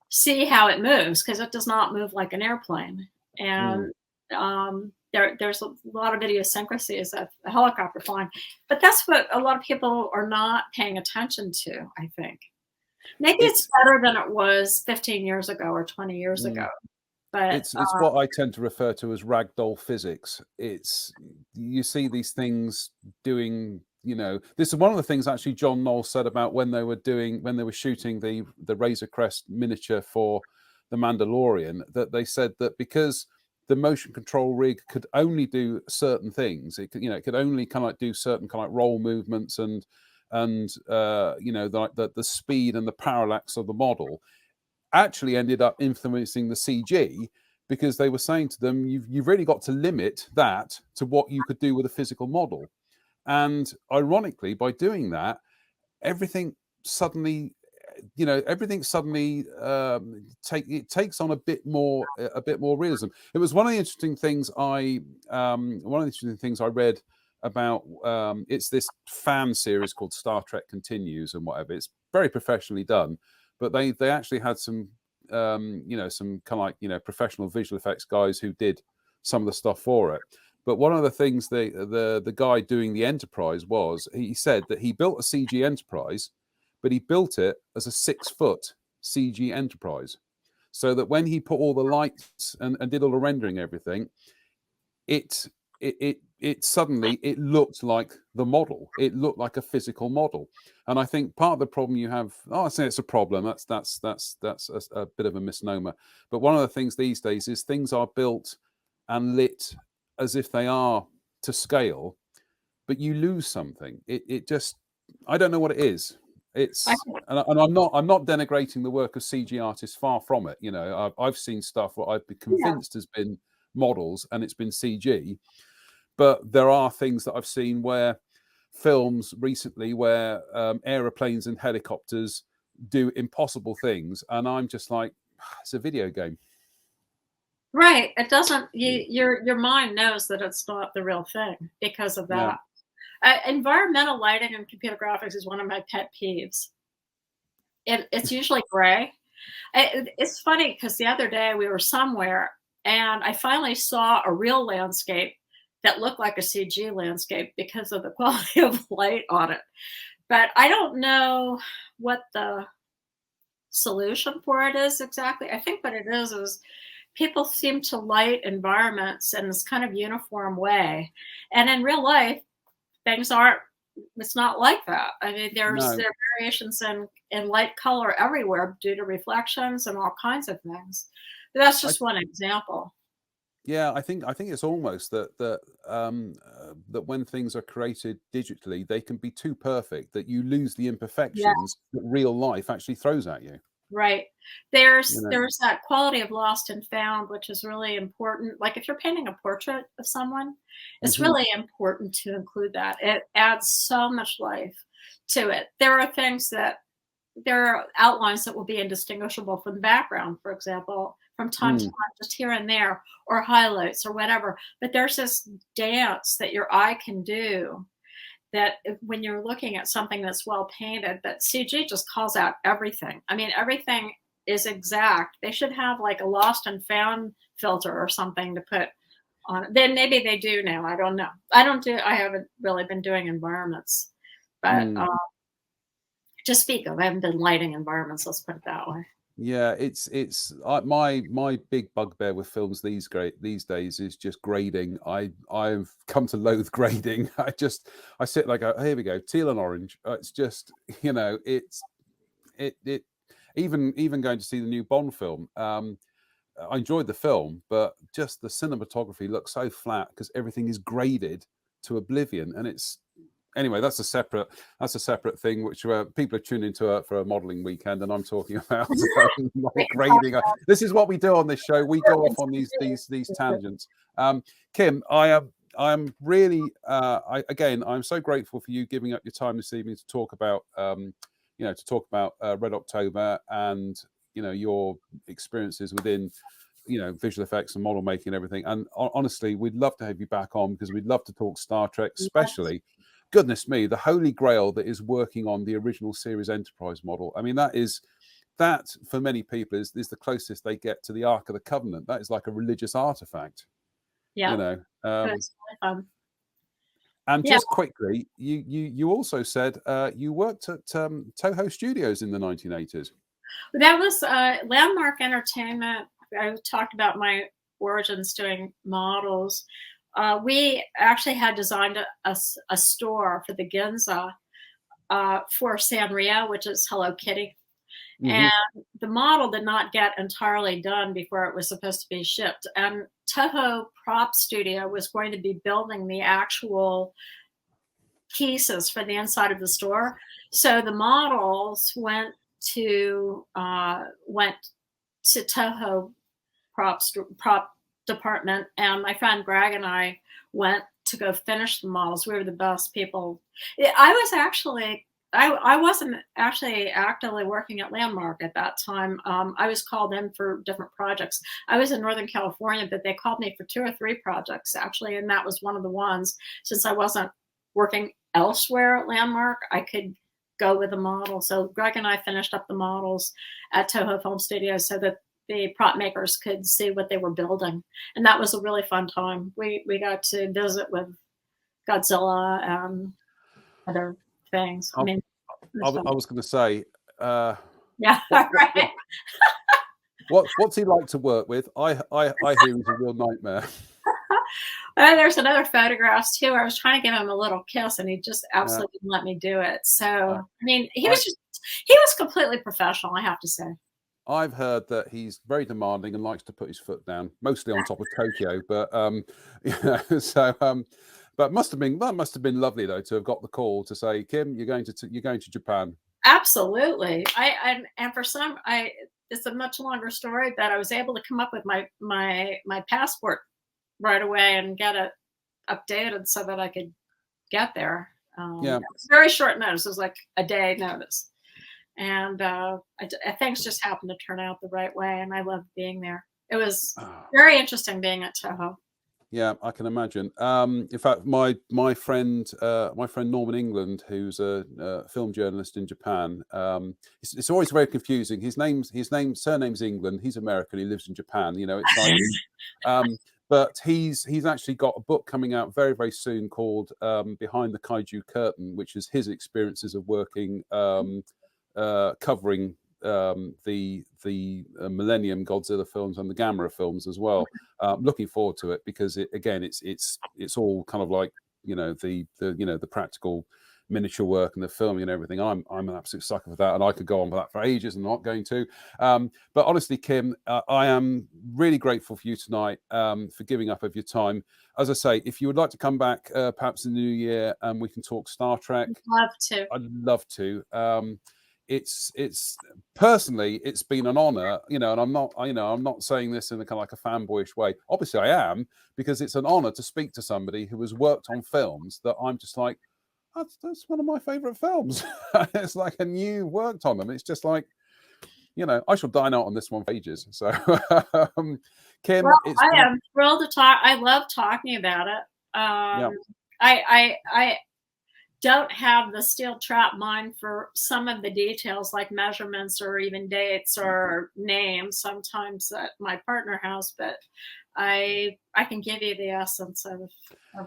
[SPEAKER 2] see how it moves, because it does not move like an airplane. And there's a lot of idiosyncrasies of a helicopter flying, but that's what a lot of people are not paying attention to, I think. Maybe it's better than it was 15 years ago or 20 years ago. But
[SPEAKER 1] it's what I tend to refer to as ragdoll physics. You see these things doing, this is one of the things actually John Knoll said about when they were shooting the Razor Crest miniature for The Mandalorian, that they said that because the motion control rig could only do certain things, it could only kind of like do certain kind of like roll movements and the speed and the parallax of the model actually ended up influencing the CG, because they were saying to them, you've really got to limit that to what you could do with a physical model. And ironically, by doing that, everything suddenly takes on a bit more realism. It was one of the interesting things I read about. It's this fan series called Star Trek Continues and whatever. It's very professionally done, but they actually had some some kind of like professional visual effects guys who did some of the stuff for it. But one of the things the guy doing the Enterprise he said that he built a CG Enterprise, but he built it as a 6-foot CG Enterprise. so that when he put all the lights and did all the rendering, everything, it suddenly it looked like the model. It looked like a physical model. And I think part of the problem you have, I say it's a problem. That's a bit of a misnomer. But one of the things these days is things are built and lit as if they are to scale, but you lose something. It just, I don't know what it is. It's and I'm not denigrating the work of CG artists. Far from it. You know, I've seen stuff what I've been convinced has been models and it's been CG, but there are things that I've seen where films recently where aeroplanes and helicopters do impossible things, and I'm just like, it's a video game.
[SPEAKER 2] Right. It doesn't. Your mind knows that it's not the real thing because of that. Environmental lighting and computer graphics is one of my pet peeves. It's usually gray. It's funny because the other day we were somewhere and I finally saw a real landscape that looked like a CG landscape because of the quality of light on it. But I don't know what the solution for it is exactly. I think what it is people seem to light environments in this kind of uniform way. And in real life, things aren't, it's not like that. I mean, there are variations in light color everywhere due to reflections and all kinds of things. But that's just one example.
[SPEAKER 1] Yeah, I think it's almost that when things are created digitally, they can be too perfect that you lose the imperfections that real life actually throws at you.
[SPEAKER 2] Right. There's that quality of lost and found, which is really important. Like if you're painting a portrait of someone, it's really important to include that. It adds so much life to it. There are outlines that will be indistinguishable from the background, for example, from time to time, just here and there, or highlights or whatever. But there's this dance that your eye can do that when you're looking at something that's well painted, that CG just calls out everything. I mean, everything is exact. They should have like a lost and found filter or something to put on it. Then maybe they do now. I don't know. I haven't really been doing environments, but to speak of, I haven't been lighting environments. Let's put it that way.
[SPEAKER 1] Yeah, it's my big bugbear with films these days is just grading. I've come to loathe grading. I sit like, oh, here we go, teal and orange. It's just, you know, it even going to see the new Bond film. I enjoyed the film, but just the cinematography looks so flat because everything is graded to oblivion, and it's. Anyway, that's a separate thing, which people are tuning into for a modelling weekend, and I'm talking about grading. This is what we do on this show. We go off on these tangents. Kim, I'm really I'm so grateful for you giving up your time this evening to talk about Red October and your experiences within visual effects and model making and everything. And honestly, we'd love to have you back on because we'd love to talk Star Trek, especially. Goodness me, the holy grail that is working on the original series Enterprise model. I mean, that for many people is the closest they get to the Ark of the Covenant. That is like a religious artifact.
[SPEAKER 2] Yeah, it's really fun.
[SPEAKER 1] And just quickly, you also said you worked at Toho Studios in the 1980s.
[SPEAKER 2] That was Landmark Entertainment. I talked about my origins doing models. We actually had designed a store for the Ginza for Sanrio, which is Hello Kitty. And the model did not get entirely done before it was supposed to be shipped. And Toho Prop Studio was going to be building the actual pieces for the inside of the store. So the models went to Toho prop department, and my friend Greg and I went to go finish the models. We were the best people. I wasn't actually actively working at Landmark at that time. I was called in for different projects. I was in Northern California, but they called me for 2 or 3 projects actually, and that was one of the ones. Since I wasn't working elsewhere at Landmark, I could go with the model. So Greg and I finished up the models at Toho Film Studios so that the prop makers could see what they were building. And that was a really fun time. We got to visit with Godzilla and other things.
[SPEAKER 1] I was going to say,
[SPEAKER 2] yeah, right.
[SPEAKER 1] What's he like to work with? I hear he's a real nightmare.
[SPEAKER 2] And there's another photographs too. I was trying to give him a little kiss, and he just
[SPEAKER 1] Yeah.
[SPEAKER 2] absolutely didn't let me do it. So
[SPEAKER 1] Uh,
[SPEAKER 2] I mean, he was completely professional, I have to say.
[SPEAKER 1] I've heard that he's very demanding and likes to put his foot down, mostly on top of Tokyo. But but that must have been lovely though to have got the call to say, Kim, you're going to Japan.
[SPEAKER 2] Absolutely. And for some, it's a much longer story, but I was able to come up with my passport right away and get it updated so that I could get there.
[SPEAKER 1] Yeah.
[SPEAKER 2] It was very short notice. It was like a day notice. And things just happened to turn out the right way, and I loved being there. It was very interesting being at Toho.
[SPEAKER 1] Yeah, I can imagine. In fact, my friend Norman England, who's a film journalist in Japan, it's always very confusing. His surname's England. He's American. He lives in Japan. You know, it's like, but he's actually got a book coming out very, very soon called Behind the Kaiju Curtain, which is his experiences of working covering the Millennium Godzilla films and the Gamera films as well. Looking forward to it because it's all kind of like the practical miniature work and the filming and everything. I'm an absolute sucker for that, and I could go on with that for ages and not going to. But honestly, Kim, I am really grateful for you tonight for giving up of your time. As I say, if you would like to come back perhaps in the new year and we can talk Star Trek, I'd love to. It's personally, it's been an honor, and I'm not saying this in a kind of like a fanboyish way. Obviously I am, because it's an honor to speak to somebody who has worked on films that I'm just like, that's one of my favorite films. It's like, and you worked on them. It's just like, I shall dine out on this one for ages. So Kim,
[SPEAKER 2] well, I am thrilled to talk. I love talking about it.
[SPEAKER 1] Yeah.
[SPEAKER 2] I don't have the steel trap mind for some of the details like measurements or even dates or names sometimes that my partner has, but I can give you the essence of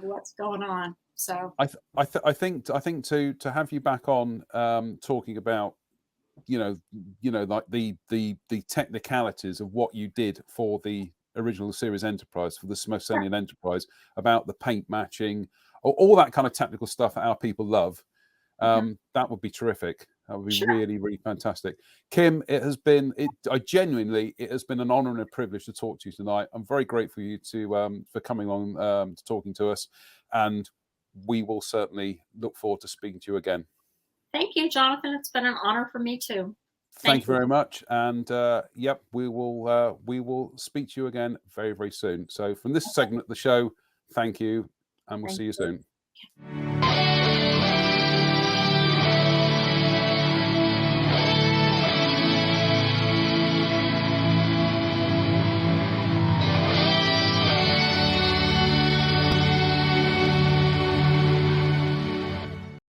[SPEAKER 2] what's going on. So
[SPEAKER 1] I think to have you back on talking about like the technicalities of what you did for the original series Enterprise, for the Smithsonian Enterprise, about the paint matching, all that kind of technical stuff that our people love. That would be terrific. That would be really, really fantastic. Kim, it has been an honor and a privilege to talk to you tonight. I'm very grateful for coming on to talking to us, and we will certainly look forward to speaking to you again.
[SPEAKER 2] Thank you, Jonathan. It's been an honor for me too.
[SPEAKER 1] Thank you very much. And yep, we will speak to you again very, very soon. So from this segment of the show, thank you, and we'll see you soon.